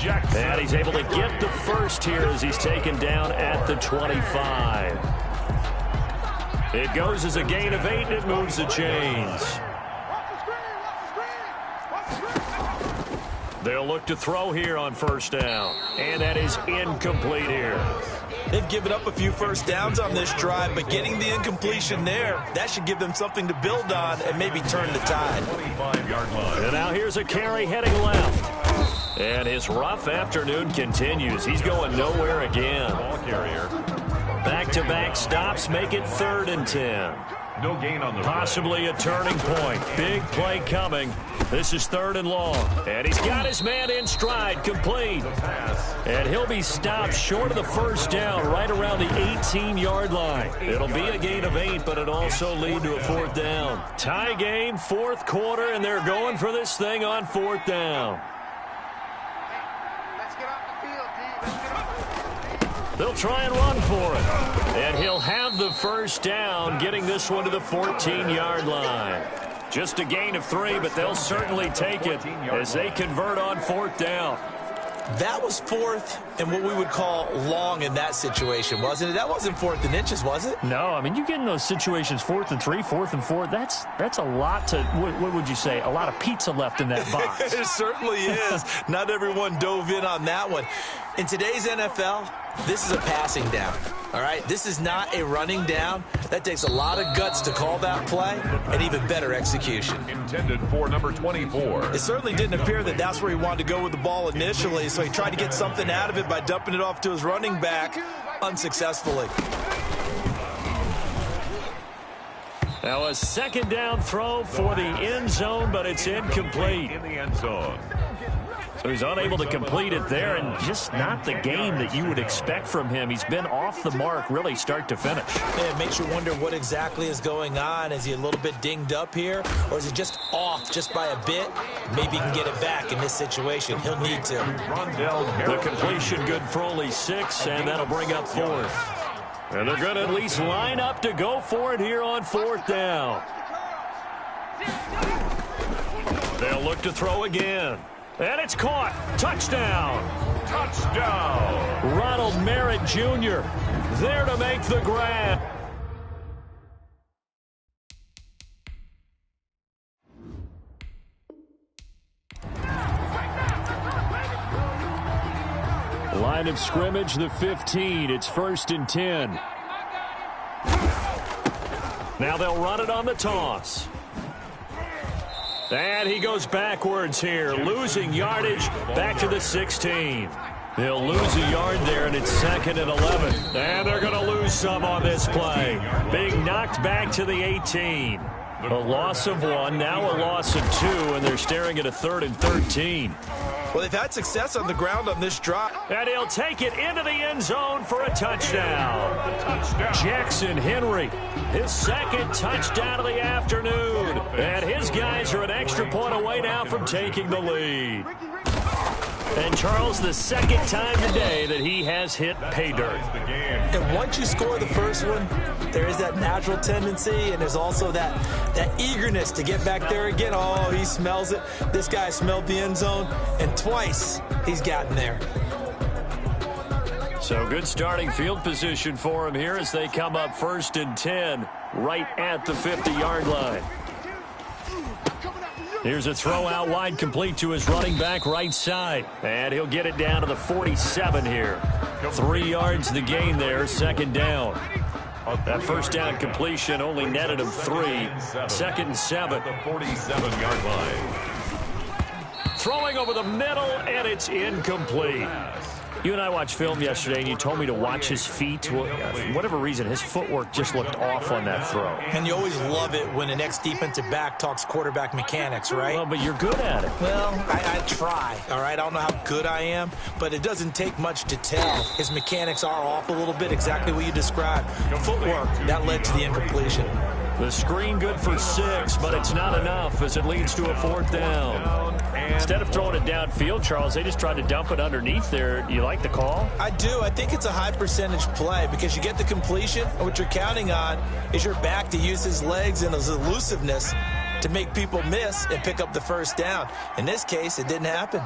And he's able to get the first here as he's taken down at the 25. It goes as a gain of 8, and it moves the chains. They'll look to throw here on 1st down. And that is incomplete here. They've given up a few first downs on this drive, but getting the incompletion there, that should give them something to build on and maybe turn the tide. 25-yard line. And now here's a carry heading left. And his rough afternoon continues. He's going nowhere again. Ball carrier. Back-to-back stops make it 3rd and 10. No gain on the Possibly a turning point. Big play coming. This is 3rd and long. And he's got his man in stride, complete. And he'll be stopped short of the 1st down right around the 18-yard line. It'll be a gain of 8, but it'll also lead to a 4th down. Tie game, 4th quarter, and they're going for this thing on 4th down. They'll try and run for it. And he'll have the 1st down, getting this one to the 14-yard line. Just a gain of 3, but they'll certainly take it as they convert on 4th down. That was 4th and what we would call long in that situation, wasn't it? That wasn't 4th and inches, was it? No, I mean, you get in those situations 4th and 3, 4th and 4. That's a lot to, what would you say, a lot of pizza left in that box. It certainly is. Not everyone dove in on that one. In today's NFL, this is a passing down, all right? This is not a running down. That takes a lot of guts to call that play and even better execution. Intended for number 24. It certainly didn't appear that that's where he wanted to go with the ball initially, so he tried to get something out of it by dumping it off to his running back unsuccessfully. Now a 2nd down throw for the end zone, but it's incomplete. In the end zone. So he's unable to complete it there, and just not the game that you would expect from him. He's been off the mark really start to finish. It makes you wonder what exactly is going on. Is he a little bit dinged up here, or is he just off just by a bit? Maybe he can get it back in this situation. He'll need to. The completion good for only 6, and that'll bring up 4th. And they're going to at least line up to go for it here on 4th down. They'll look to throw again. And it's caught. Touchdown. Touchdown. Ronald Merritt Jr. there to make the grab. Line of scrimmage, the 15. It's 1st and 10. Now they'll run it on the toss. And he goes backwards here, losing yardage back to the 16. They'll lose a yard there, and it's 2nd and 11. And they're going to lose some on this play. Being knocked back to the 18. A loss of 1, now a loss of 2, and they're staring at a 3rd and 13. Well, they've had success on the ground on this drive. And he'll take it into the end zone for a touchdown. Jackson Henry, his 2nd touchdown of the afternoon. And his guys are an extra point away now from taking the lead. And Charles, the 2nd time today that he has hit pay dirt. And once you score the first one, there is that natural tendency, and there's also that eagerness to get back there again. Oh, he smells it. This guy smelled the end zone, and twice he's gotten there. So good starting field position for him here as they come up 1st and 10 right at the 50-yard line. Here's a throw out wide, complete to his running back right side. And he'll get it down to the 47 here. 3 yards the gain there, 2nd down. That 1st down completion only netted him 3. 2nd and 7. The 47-yard line. Throwing over the middle, and it's incomplete. You and I watched film yesterday, and you told me to watch his feet. Well, for whatever reason, his footwork just looked off on that throw. And you always love it when an ex-defensive back talks quarterback mechanics, right? Well, but you're good at it. Well, I try, all right? I don't know how good I am, but it doesn't take much to tell. His mechanics are off a little bit, exactly what you described. Footwork, that led to the incompletion. The screen good for 6, but it's not enough as it leads to a 4th down. Instead of throwing it downfield, Charles, they just tried to dump it underneath there. You like the call? I do. I think it's a high percentage play because you get the completion, and what you're counting on is your back to use his legs and his elusiveness to make people miss and pick up the 1st down. In this case, it didn't happen.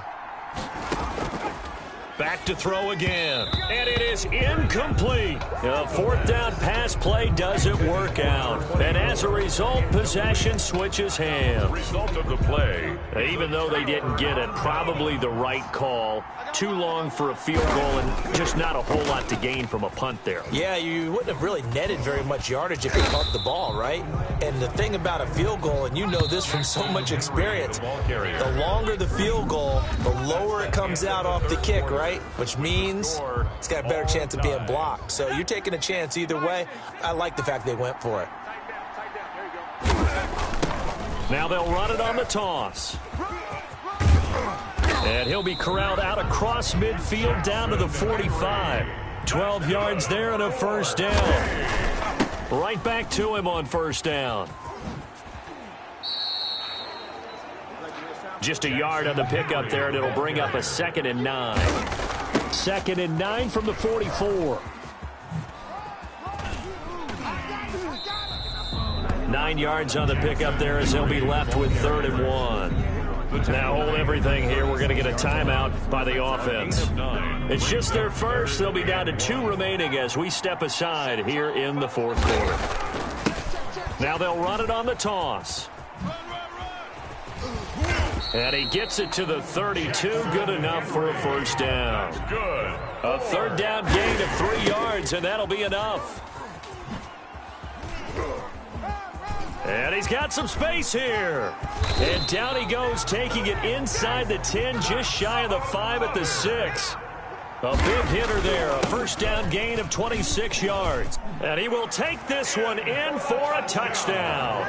Back to throw again, and it is incomplete. A 4th down pass play doesn't work out, and as a result, possession switches hands. Result of the play. Even though they didn't get it, probably the right call. Too long for a field goal and just not a whole lot to gain from a punt there. Yeah, you wouldn't have really netted very much yardage if you pumped the ball, right? And the thing about a field goal, and you know this from so much experience, the longer the field goal, the lower it comes out off the kick, right? Which means it's got a better chance of being blocked. So you're taking a chance either way. I like the fact they went for it. Now they'll run it on the toss. And he'll be corralled out across midfield down to the 45. 12 yards there and a 1st down. Right back to him on 1st down. Just a yard on the pickup there, and it'll bring up a 2nd and 9. 2nd and 9 from the 44. 9 yards on the pickup there as they'll be left with 3rd and 1. Now hold everything here. We're going to get a timeout by the offense. It's just their first. They'll be down to 2 remaining as we step aside here in the 4th quarter. Now they'll run it on the toss. And he gets it to the 32. Good enough for a 1st down. A 3rd down gain of 3 yards, and that'll be enough. And he's got some space here. And down he goes, taking it inside the 10, just shy of the 5 at the 6. A big hitter there, a 1st down gain of 26 yards. And he will take this one in for a touchdown.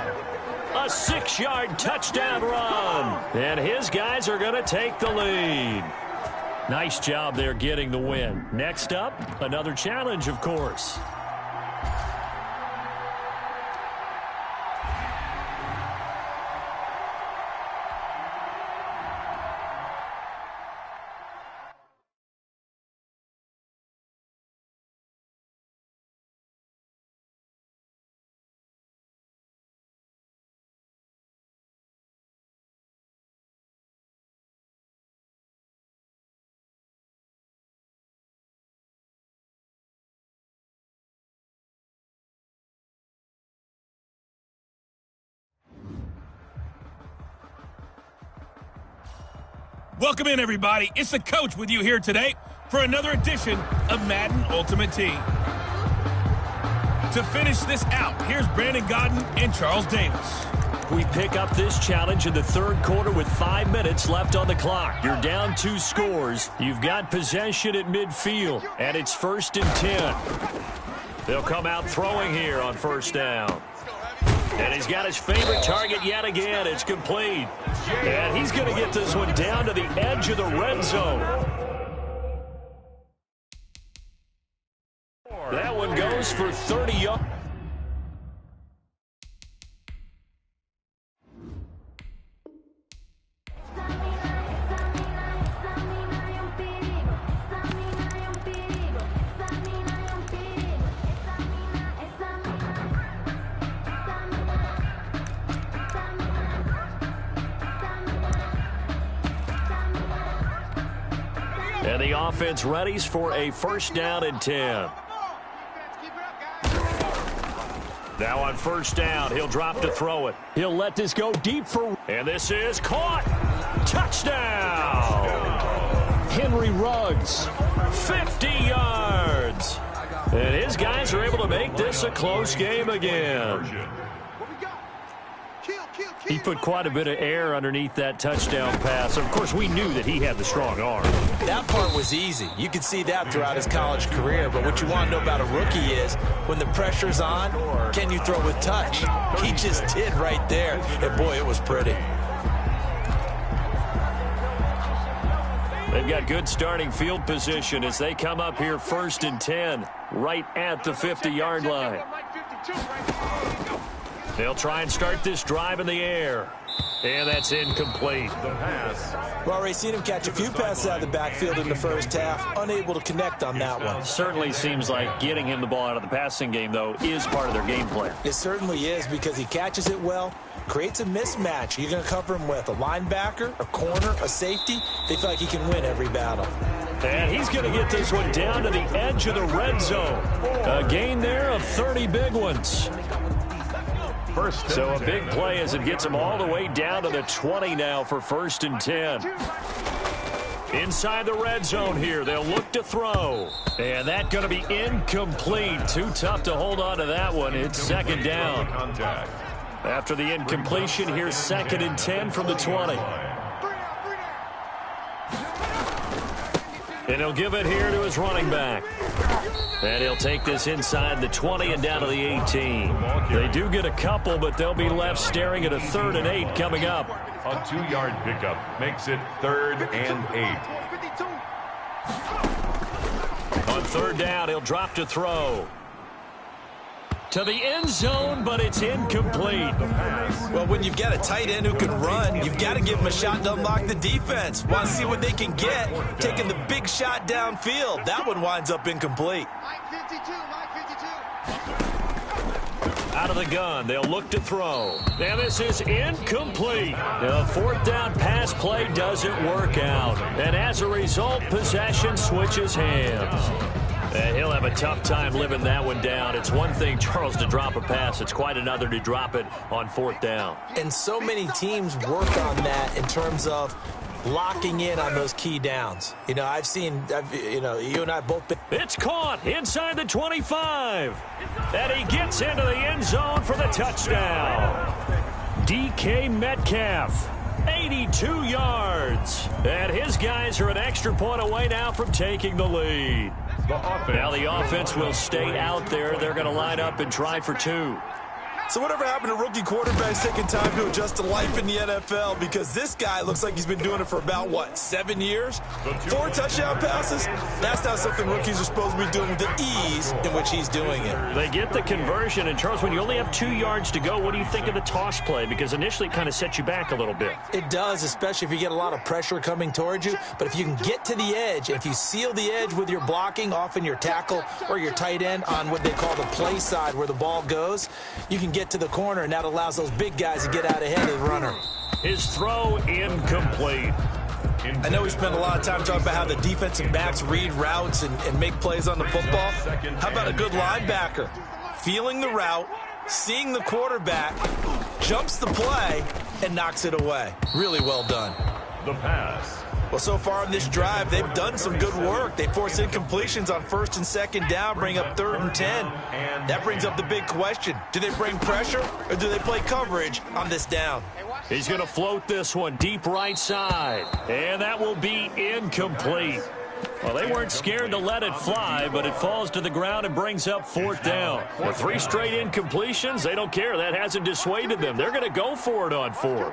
A 6-yard touchdown run. And his guys are going to take the lead. Nice job there getting the win. Next up, another challenge, of course. Welcome in, everybody. It's the coach with you here today for another edition of Madden Ultimate Team. To finish this out, here's Brandon Godden and Charles Davis. We pick up this challenge in the 3rd quarter with 5 minutes left on the clock. You're down 2 scores. You've got possession at midfield, and it's 1st and 10. They'll come out throwing here on 1st down. And he's got his favorite target yet again. It's complete. And he's going to get this one down to the edge of the red zone. That one goes for 30 yards. And the offense readies for a 1st down and 10. Now on 1st down, he'll drop to throw it. He'll let this go deep for... And this is caught. Touchdown. Henry Ruggs, 50 yards. And his guys are able to make this a close game again. He put quite a bit of air underneath that touchdown pass. Of course, we knew that he had the strong arm. That part was easy. You could see that throughout his college career. But what you want to know about a rookie is when the pressure's on, can you throw with touch? He just did right there. And, boy, it was pretty. They've got good starting field position as they come up here 1st and 10, right at the 50-yard line. They'll try and start this drive in the air. And that's incomplete. The pass. We've already seen him catch a few passes out of the backfield in the first half. Unable to connect on that one. Certainly seems like getting him the ball out of the passing game, though, is part of their game plan. It certainly is because he catches it well, creates a mismatch. You're going to cover him with a linebacker, a corner, a safety. They feel like he can win every battle. And he's going to get this one down to the edge of the red zone. A gain there of 30 big ones. So a big play as it gets him all the way down to the 20 now for 1st and 10. Inside the red zone here, they'll look to throw. And that's going to be incomplete. Too tough to hold on to that one. It's 2nd down. After the incompletion, here's 2nd and 10 from the 20. And he'll give it here to his running back. And he'll take this inside the 20 and down to the 18. They do get a couple, but they'll be left staring at a 3rd and 8 coming up. A 2-yard pickup makes it 3rd and 8. On 3rd down, he'll drop to throw. To the end zone, but it's incomplete. Well, when you've got a tight end who can run, you've got to give him a shot to unlock the defense. Want to see what they can get, taking the big shot downfield. That one winds up incomplete. Out of the gun, they'll look to throw. Now this is incomplete. The 4th down pass play doesn't work out. And as a result, possession switches hands. And he'll have a tough time living that one down. It's one thing, Charles, to drop a pass. It's quite another to drop it on 4th down. And so many teams work on that in terms of locking in on those key downs. You know, you and I both been. It's caught inside the 25. And he gets into the end zone for the touchdown. DK Metcalf, 82 yards. And his guys are an extra point away now from taking the lead. Now the offense will stay out there. They're going to line up and try for 2. So whatever happened to rookie quarterbacks taking time to adjust to life in the NFL? Because this guy looks like he's been doing it for about, 7 years? 4 touchdown passes? That's not something rookies are supposed to be doing with the ease in which he's doing it. They get the conversion. And, Charles, when you only have 2 yards to go, what do you think of the toss play? Because initially it kind of sets you back a little bit. It does, especially if you get a lot of pressure coming towards you. But if you can get to the edge, if you seal the edge with your blocking, often your tackle or your tight end on what they call the play side where the ball goes, you can get to the corner, and that allows those big guys to get out ahead of the runner. His throw incomplete. I know we spent a lot of time talking about how the defensive backs read routes and make plays on the football. How about a good linebacker? Feeling the route, seeing the quarterback, jumps the play, and knocks it away. Really well done. The pass. Well, so far in this drive, they've done some good work. They force incompletions on 1st and 2nd down, bring up 3rd and 10. That brings up the big question. Do they bring pressure or do they play coverage on this down? He's going to float this one deep right side. And that will be incomplete. Well, they weren't scared to let it fly, but it falls to the ground and brings up 4th down. The 3 straight incompletions, they don't care. That hasn't dissuaded them. They're going to go for it on 4th.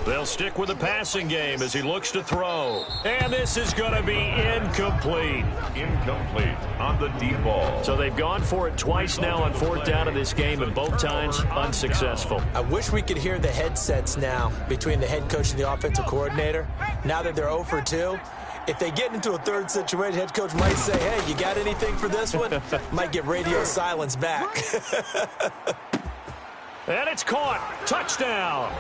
They'll stick with the passing game as he looks to throw. And this is going to be incomplete. Incomplete on the deep ball. So they've gone for it twice now on 4th down in this game, and both times unsuccessful. I wish we could hear the headsets now between the head coach and the offensive coordinator. Now that they're 0 for 2, if they get into a 3rd situation, head coach might say, hey, you got anything for this one? Might get radio silence back. And it's caught. Touchdown.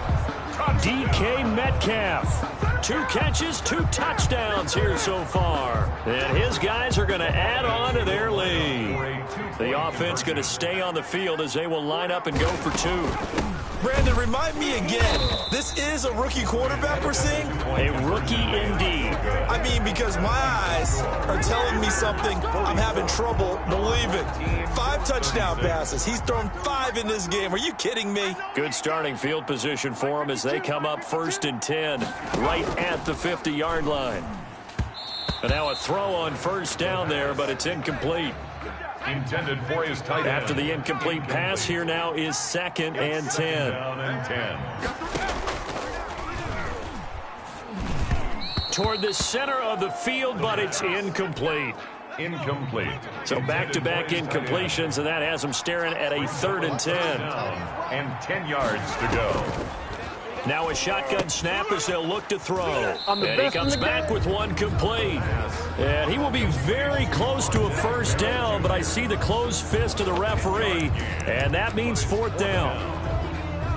DK Metcalf. 2 catches, 2 touchdowns here so far. And his guys are going to add on to their lead. The offense going to stay on the field as they will line up and go for 2. Brandon, remind me again, this is a rookie quarterback we're seeing? A rookie indeed. I mean, because my eyes are telling me something I'm having trouble believing. 5 touchdown passes. He's thrown 5 in this game. Are you kidding me? Good starting field position for him as they come up 1st and 10, right at the 50-yard line. And now a throw on 1st down there, but it's incomplete. Intended for his tight end. After the incomplete pass, here now is 2nd and 10. Down and 10. Toward the center of the field, but it's incomplete. incomplete. So back-to-back incompletions, and that has them staring at a 3rd and 10. And 10 yards to go. Now a shotgun snap as they'll look to throw. And he comes back with one complete. And he will be very close to a 1st down, but I see the closed fist of the referee, and that means 4th down.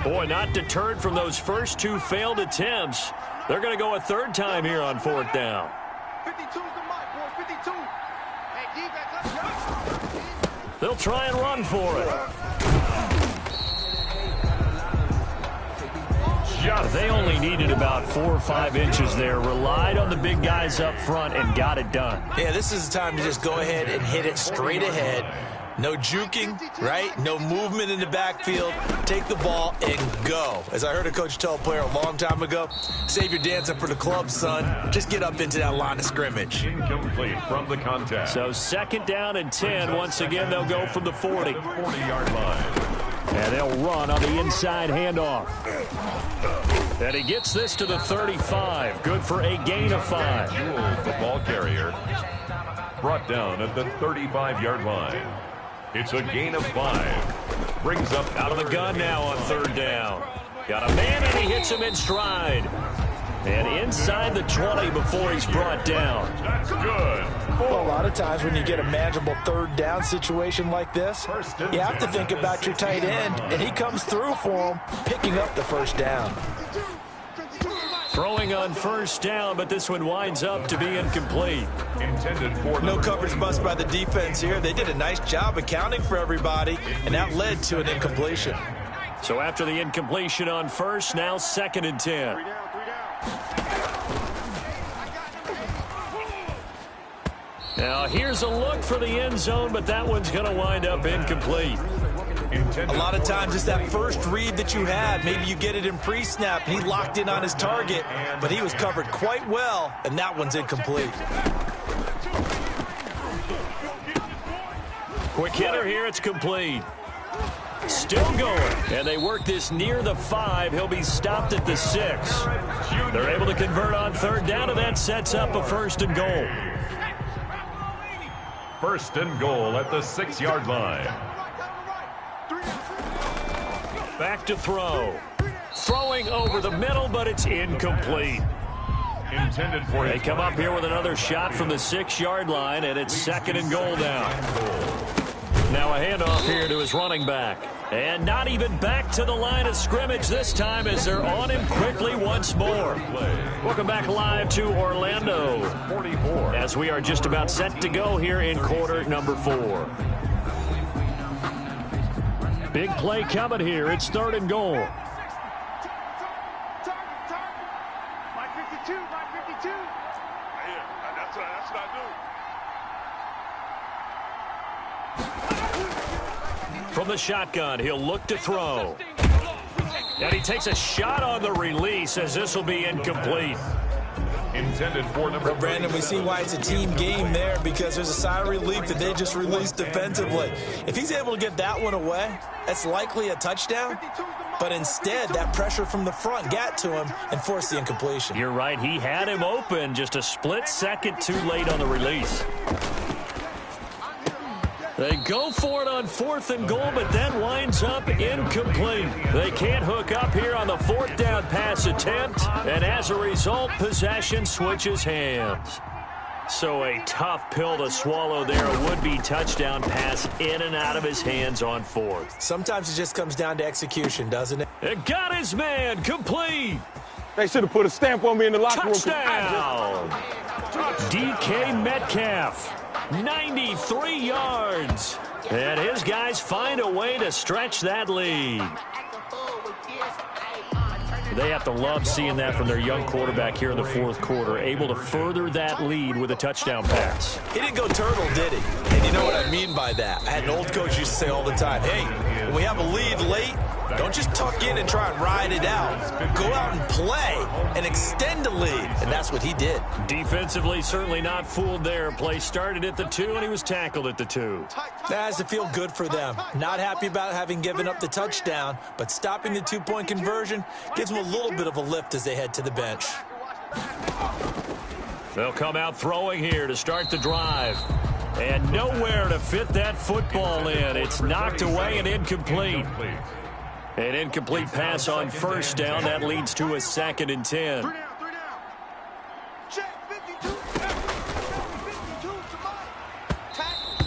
Boy, not deterred from those first 2 failed attempts. They're going to go a 3rd time here on 4th down. 52's the mark, boy, 52. Hey, defense, let's go. They'll try and run for it. They only needed about 4 or 5 inches there. Relied on the big guys up front and got it done. Yeah, this is the time to just go ahead and hit it straight ahead. No juking, right? No movement in the backfield. Take the ball and go. As I heard a coach tell a player a long time ago, save your dancing for the club, son. Just get up into that line of scrimmage. Incomplete from the contact. So 2nd down and 10. Once again, they'll go from the 40. 40-yard line. And they'll run on the inside handoff. And he gets this to the 35. Good for a gain of 5. Jewel, the ball carrier, brought down at the 35-yard line. It's a gain of 5. Brings up out of the gun now on 3rd down. Got a man, and he hits him in stride. And inside the 20 before he's brought down. That's good. Well, a lot of times when you get a manageable 3rd down situation like this, you have to think about your tight end, and he comes through for him, picking up the 1st down. Throwing on 1st down, but this one winds up to be incomplete. Intended for no coverage bust by the defense here. They did a nice job accounting for everybody, and that led to an incompletion. So after the incompletion on 1st, now 2nd and 10. Now here's a look for the end zone, but that one's going to wind up incomplete. A lot of times it's that first read that you had. Maybe you get it in pre-snap. He locked in on his target, but he was covered quite well, and that one's incomplete. Quick hitter here, it's complete. Still going, and they work this near the 5. He'll be stopped at the 6. They're able to convert on 3rd down, and that sets up a 1st and goal. 1st and goal at the 6-yard line. Back to throw. Throwing over the middle, but it's incomplete. Intended for They come up here with another shot from the 6-yard line, and it's 2nd and goal down. Now a handoff here to his running back. And not even back to the line of scrimmage this time as they're on him quickly once more. Welcome back live to Orlando 44 as we are just about set to go here in quarter number 4. Big play coming here. It's 3rd and goal. Mike 52, Mike 52. Yeah, that's what I do. From the shotgun, he'll look to throw. And he takes a shot on the release as this will be incomplete. Intended for number Well, Brandon, we see why it's a team game there because there's a sigh of relief that they just released defensively. If he's able to get that one away, that's likely a touchdown. But instead, that pressure from the front got to him and forced the incompletion. You're right. He had him open just a split second too late on the release. They go for it on 4th and goal, but then winds up incomplete. They can't hook up here on the 4th down pass attempt, and as a result, possession switches hands. So a tough pill to swallow there. A would-be touchdown pass in and out of his hands on 4th. Sometimes it just comes down to execution, doesn't it? It got his man complete. They should have put a stamp on me in the locker room. Touchdown! DK Metcalf. 93 yards. And his guys find a way to stretch that lead. They have to love seeing that from their young quarterback here in the 4th quarter, able to further that lead with a touchdown pass. He didn't go turtle, did he? And you know what I mean by that. I had an old coach used to say all the time, hey, when we have a lead late, don't just tuck in and try and ride it out. Go out and play and extend the lead. And that's what he did. Defensively, certainly not fooled there. Play started at the 2, and he was tackled at the 2. That has to feel good for them. Not happy about having given up the touchdown, but stopping the 2-point conversion gives them a little bit of a lift as they head to the bench. They'll come out throwing here to start the drive. And nowhere to fit that football in. It's knocked away and incomplete. An incomplete pass on first down. That leads to a 2nd and 10. 3 down. Check 52. 52 to Mike.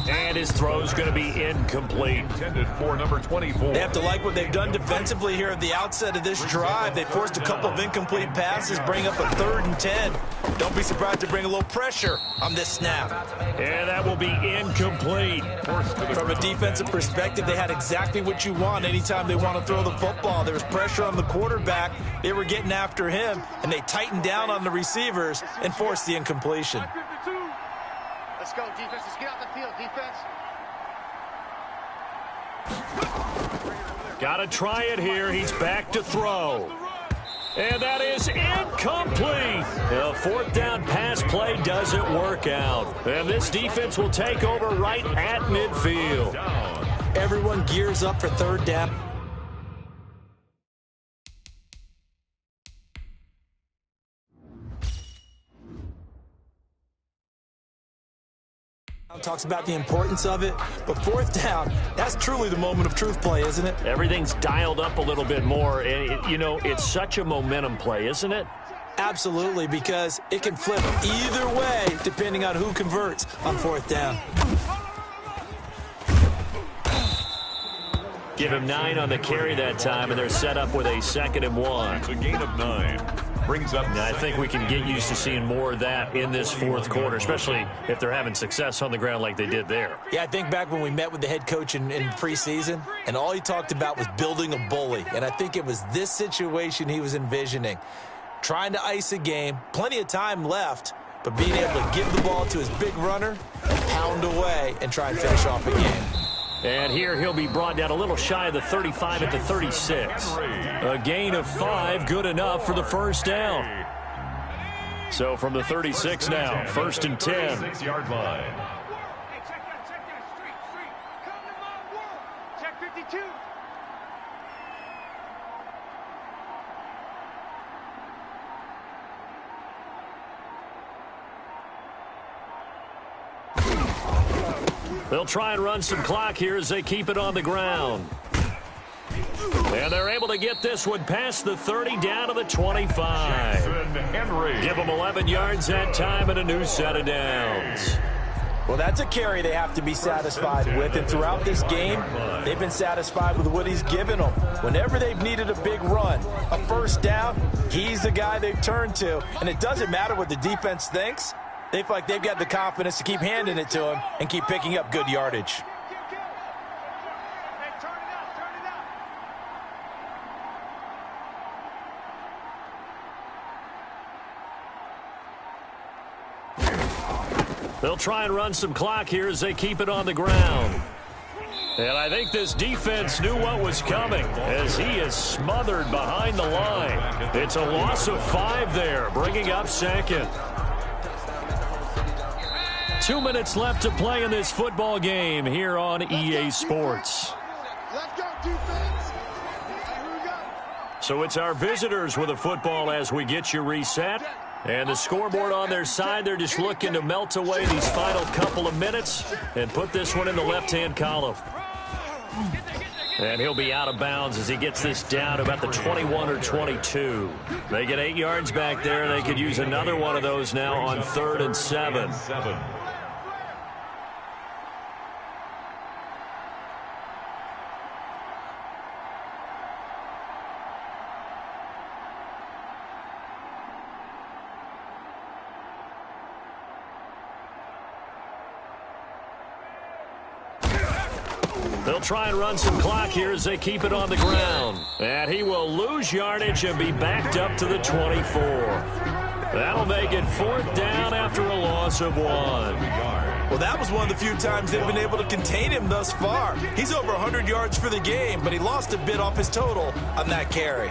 And his throw's going to be incomplete. Intended for number 24. They have to like what they've done defensively here at the outset of this drive. They forced a couple of incomplete passes, bring up a 3rd and 10. Don't be surprised to bring a little pressure on this snap. And that will be incomplete. From a defensive perspective, they had exactly what you want anytime they want to throw the football. There was pressure on the quarterback. They were getting after him, and they tightened down on the receivers and forced the incompletion. 52. Let's go, defense. Let's get out the field, defense. Got to try it here. He's back to throw. And that is incomplete. The 4th down pass play doesn't work out. And this defense will take over right at midfield. Everyone gears up for 3rd down. Talks about the importance of it, but 4th down, that's truly the moment of truth play, isn't it? Everything's dialed up a little bit more, and, it's such a momentum play, isn't it? Absolutely, because it can flip either way depending on who converts on 4th down. Give him 9 on the carry that time, and they're set up with a 2nd and 1. It's a gain of 9. Brings up. Now, I think we can get used to seeing more of that in this 4th quarter, especially if they're having success on the ground like they did there. Yeah, I think back when we met with the head coach in preseason, and all he talked about was building a bully. And I think it was this situation he was envisioning. Trying to ice a game, plenty of time left, but being able to give the ball to his big runner, pound away, and try and finish off a game. And here he'll be brought down a little shy of the 35 at the 36. A gain of 5, good enough for the 1st down. So from the 36 now, 1st and 10. 6-yard line. Hey, check that street. Come to my world. Check 52. They'll try and run some clock here as they keep it on the ground. And they're able to get this one past the 30 down to the 25. Give them 11 yards that time and a new set of downs. Well, that's a carry they have to be satisfied with, and throughout this game, they've been satisfied with what he's given them. Whenever they've needed a big run, a 1st down, he's the guy they've turned to, and it doesn't matter what the defense thinks. They feel like they've got the confidence to keep handing it to him and keep picking up good yardage. Hey, turn it out. They'll try and run some clock here as they keep it on the ground. And I think this defense knew what was coming as he is smothered behind the line. It's a loss of 5 there, bringing up 2nd. 2 minutes left to play in this football game here on EA Sports. Let's go, defense. Here we go. So it's our visitors with a football as we get you reset. And the scoreboard on their side, they're just looking to melt away these final couple of minutes and put this one in the left-hand column. And he'll be out of bounds as he gets this down to about the 21 or 22. They get 8 yards back there. They could use another one of those now on 3rd and 7. They'll try and run some clock here as they keep it on the ground. And he will lose yardage and be backed up to the 24. That'll make it 4th down after a loss of 1. Well, that was one of the few times they've been able to contain him thus far. He's over 100 yards for the game, but he lost a bit off his total on that carry.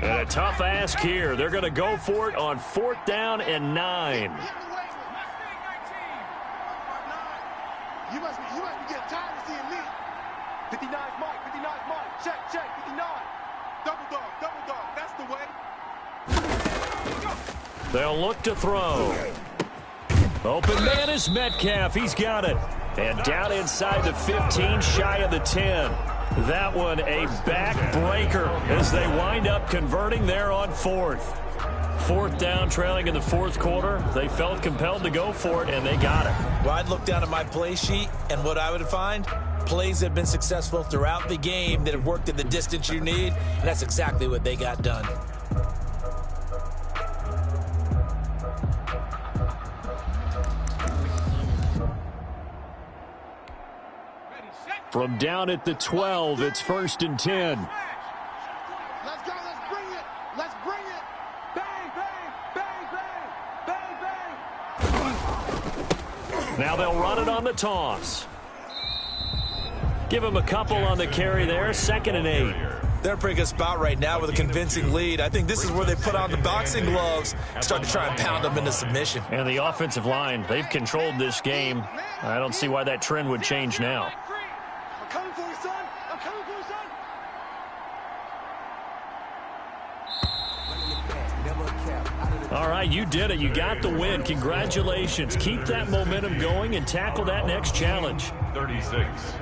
And a tough ask here. They're going to go for it on 4th down and 9. You must be getting tired of seeing me. 59's Mike, 59's Mike. Check, 59. Double dog, that's the way. They'll look to throw. Open man is Metcalf. He's got it. And down inside the 15, shy of the 10. That one a backbreaker as they wind up converting there on fourth. Fourth down, trailing in the fourth quarter. They felt compelled to go for it, and they got it. Well, I'd look down at my play sheet, and what I would find, plays that have been successful throughout the game that have worked at the distance you need, and that's exactly what they got done. From down at the 12, it's 1st and 10. Let's go. Let's bring it. Let's bring it. Bang, bang, bang, bang, bang, bang. Now they'll run it on the toss. Give him a couple on the carry there. 2nd and 8. They're in a pretty good spot right now with a convincing lead. I think this is where they put on the boxing gloves and start to try and pound them into submission. And the offensive line, they've controlled this game. I don't see why that trend would change now. I'm coming for you, son. I'm coming for you, son. All right, you did it. You got the win. Congratulations. Keep that momentum going and tackle that next challenge. 36.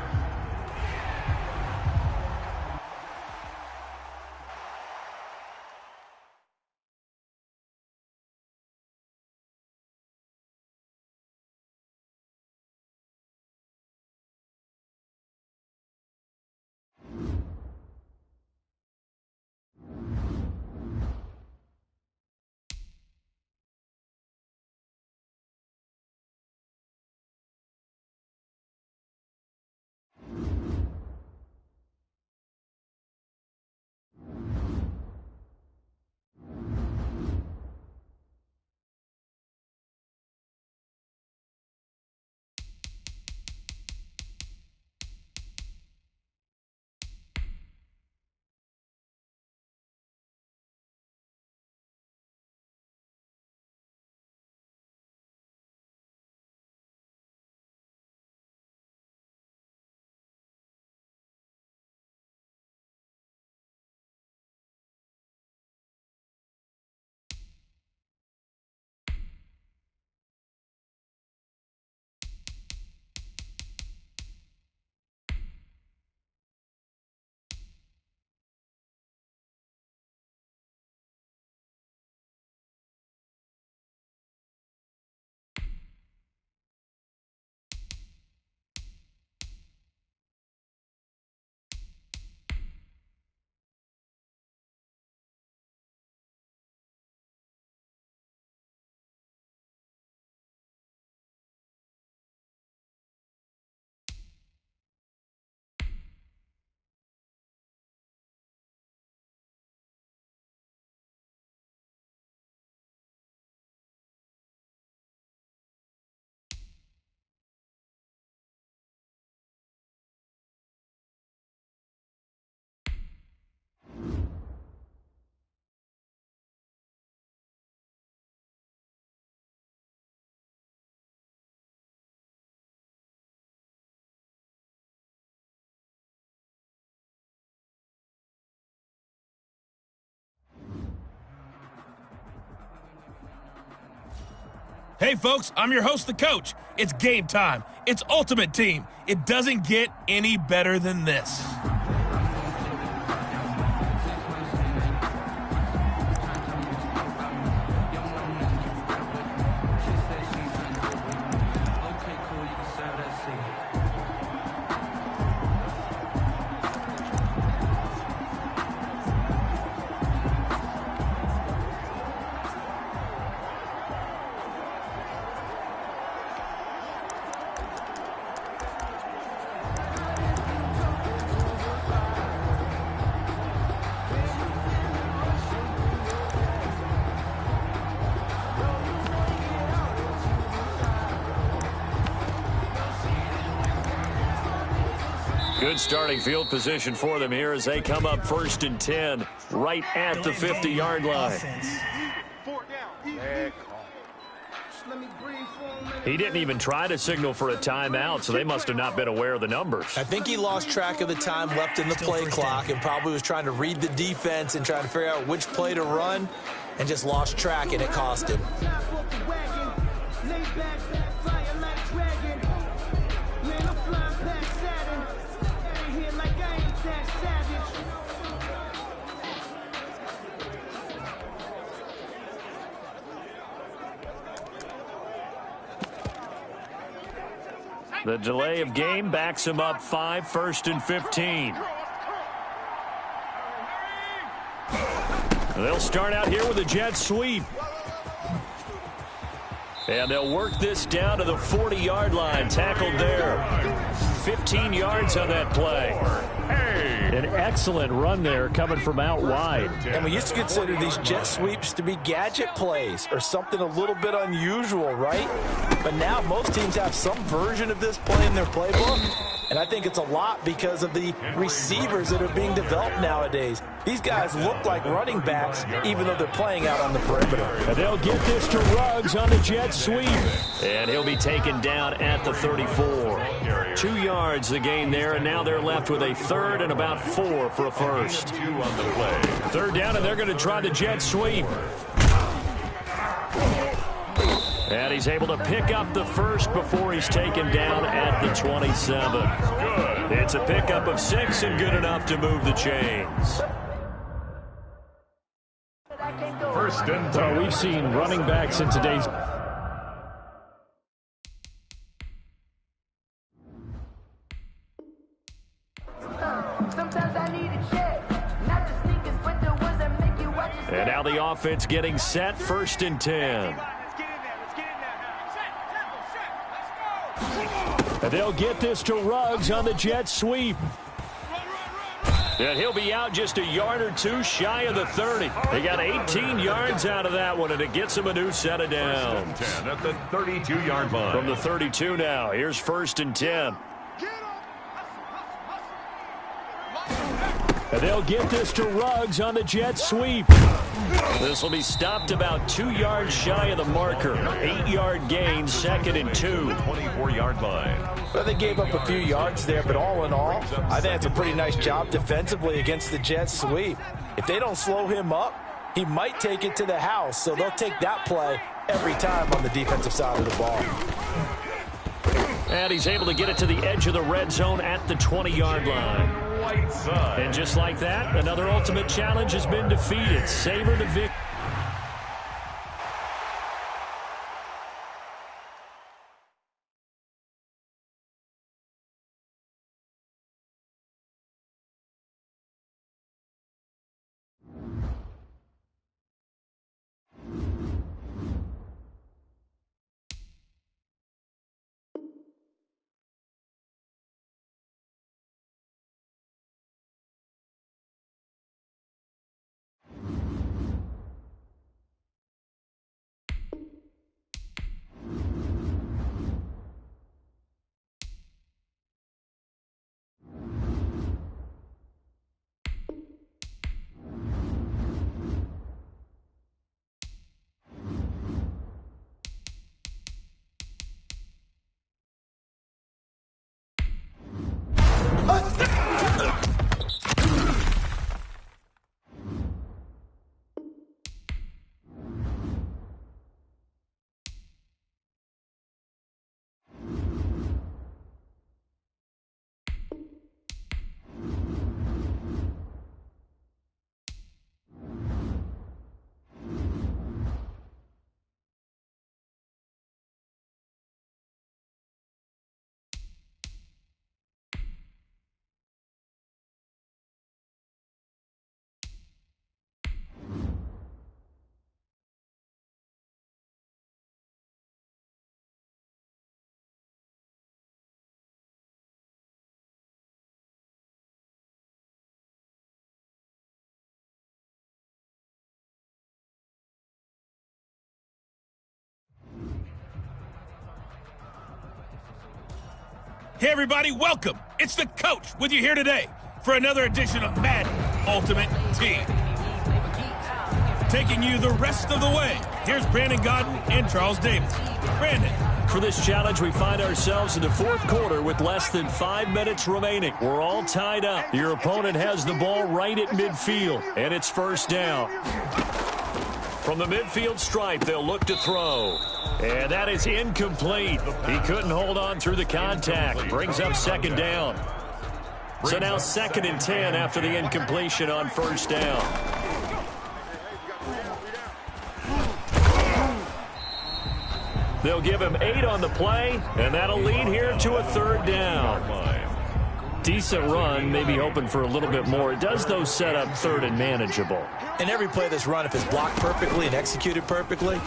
Hey, folks, I'm your host, the coach. It's game time. It's Ultimate Team. It doesn't get any better than this. Good starting field position for them here as they come up 1st and 10, right at the 50-yard line. He didn't even try to signal for a timeout, so they must have not been aware of the numbers. I think he lost track of the time left in the play clock and probably was trying to read the defense and trying to figure out which play to run and just lost track, and it cost him. The delay of game backs him up 5, 1st and 15. They'll start out here with a jet sweep. And they'll work this down to the 40-yard line. Tackled there. 15 yards on that play. An excellent run there coming from out wide. And we used to consider these jet sweeps to be gadget plays or something a little bit unusual, right? But now most teams have some version of this play in their playbook. And I think it's a lot because of the receivers that are being developed nowadays. These guys look like running backs, even though they're playing out on the perimeter. And they'll get this to Ruggs on the jet sweep. And he'll be taken down at the 34. 2 yards the gain there, and now they're left with a 3rd and about 4 for a first. 2 on the play. 3rd down, and they're going to try the jet sweep. And he's able to pick up the first before he's taken down at the 27. It's a pickup of 6 and good enough to move the chains. 1st and 10. Well, we've seen running backs in today's... And now the offense getting set, 1st and 10. And they'll get this to Ruggs on the jet sweep. And he'll be out just a yard or 2 shy of the 30. They got 18 yards out of that one, and it gets him a new set of downs. 10 at the 32-yard line. From the 32 now, here's 1st and 10. And they'll get this to Ruggs on the jet sweep. This will be stopped about 2 yards shy of the marker. 8-yard gain, 2nd and 2. 24-yard line. Well, they gave up a few yards there, but all in all, I think it's a pretty nice job defensively against the jet sweep. If they don't slow him up, he might take it to the house, so they'll take that play every time on the defensive side of the ball. And he's able to get it to the edge of the red zone at the 20-yard line. And just like that, another ultimate challenge has been defeated. Savor the victory. Hey everybody, welcome. It's the coach with you here today for another edition of Madden Ultimate Team. taking you the rest of the way. Here's Brandon Godden and Charles Davis. Brandon. For this challenge, we find ourselves in the fourth quarter with less than 5 minutes remaining. We're all tied up. Your opponent has the ball right at midfield, and it's first down. From the midfield stripe, they'll look to throw. And that is incomplete. He couldn't hold on through the contact. Brings up second down. So now 2nd and 10 after the incompletion on first down. They'll give him 8 on the play, and that'll lead here to a 3rd down. Decent run, maybe hoping for a little bit more. It does, though, set up 3rd and manageable. And every play that's run, if it's blocked perfectly and executed perfectly,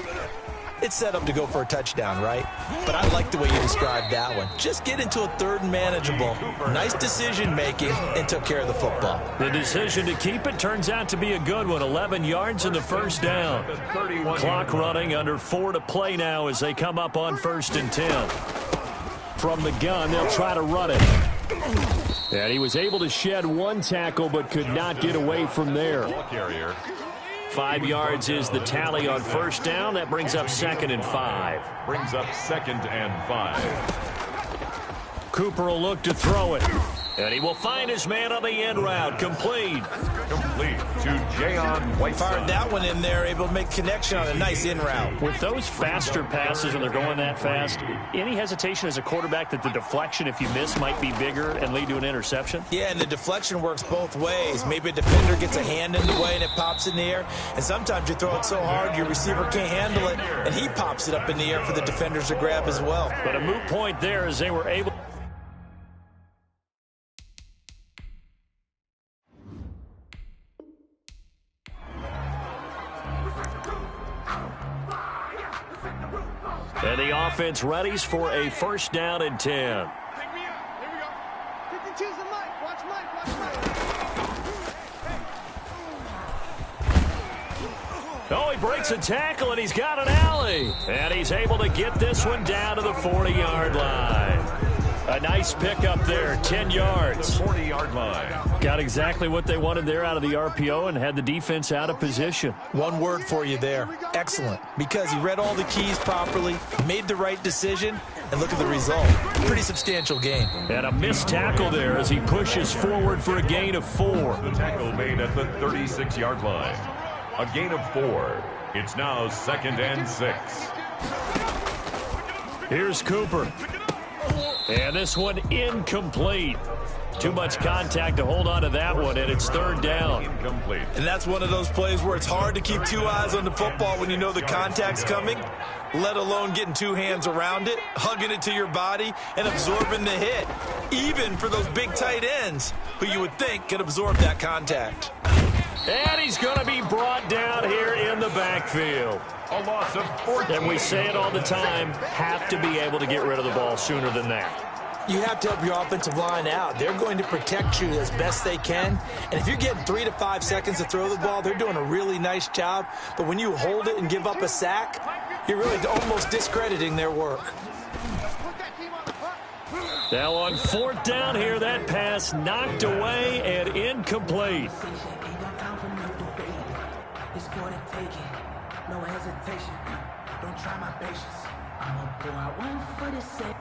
it's set up to go for a touchdown, right? But I like the way you described that one. Just get into a 3rd and manageable. Nice decision-making, and took care of the football. The decision to keep it turns out to be a good one. 11 yards in the first down. Clock running, under 4 to play now as they come up on 1st and 10. From the gun, they'll try to run it. And he was able to shed 1 tackle but could not get away from there. 5 yards is the tally on first down. That brings up 2nd and 5. Brings up 2nd and 5. Cooper will look to throw it. And he will find his man on the end route. Complete. Complete to Jayon Whiteside. Fired that one in there, able to make connection on a nice in route. With those faster passes and they're going that fast, any hesitation as a quarterback that the deflection, if you miss, might be bigger and lead to an interception? Yeah, and the deflection works both ways. Maybe a defender gets a hand in the way and it pops in the air. And sometimes you throw it so hard your receiver can't handle it, and he pops it up in the air for the defenders to grab as well. But a moot point there as they were able. And the offense readies for a first down and 10. Pick me up. Here we go. Pick and choose the mic. Watch Mike. Watch Mike. Oh, he breaks a tackle, and he's got an alley. And he's able to get this one down to the 40-yard line. A nice pickup there, 10 yards. 40-yard line. Got exactly what they wanted there out of the RPO and had the defense out of position. One word for you there. Excellent. Because he read all the keys properly, made the right decision, and look at the result. Pretty substantial gain. And a missed tackle there as he pushes forward for a gain of 4. The tackle made at the 36-yard line. A gain of 4. It's now 2nd and 6. Here's Cooper. And this one incomplete. Too much contact to hold on to that one, and it's 3rd down. Incomplete. And that's one of those plays where it's hard to keep 2 eyes on the football when you know the contact's coming, let alone getting 2 hands around it, hugging it to your body, and absorbing the hit. Even for those big tight ends who you would think could absorb that contact. And he's going to be brought down here in the backfield. A loss of 14. And we say it all the time, have to be able to get rid of the ball sooner than that. You have to help your offensive line out. They're going to protect you as best they can. And if you're getting 3 to 5 seconds to throw the ball, they're doing a really nice job. But when you hold it and give up a sack, you're really almost discrediting their work. Now on 4th down here, that pass knocked away and incomplete. No hesitation. Don't try my patience. I'ma pour out one for the sake.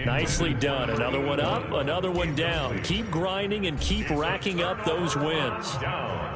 Nicely done. Another one up, another one down. Keep grinding and keep racking up those wins. Down.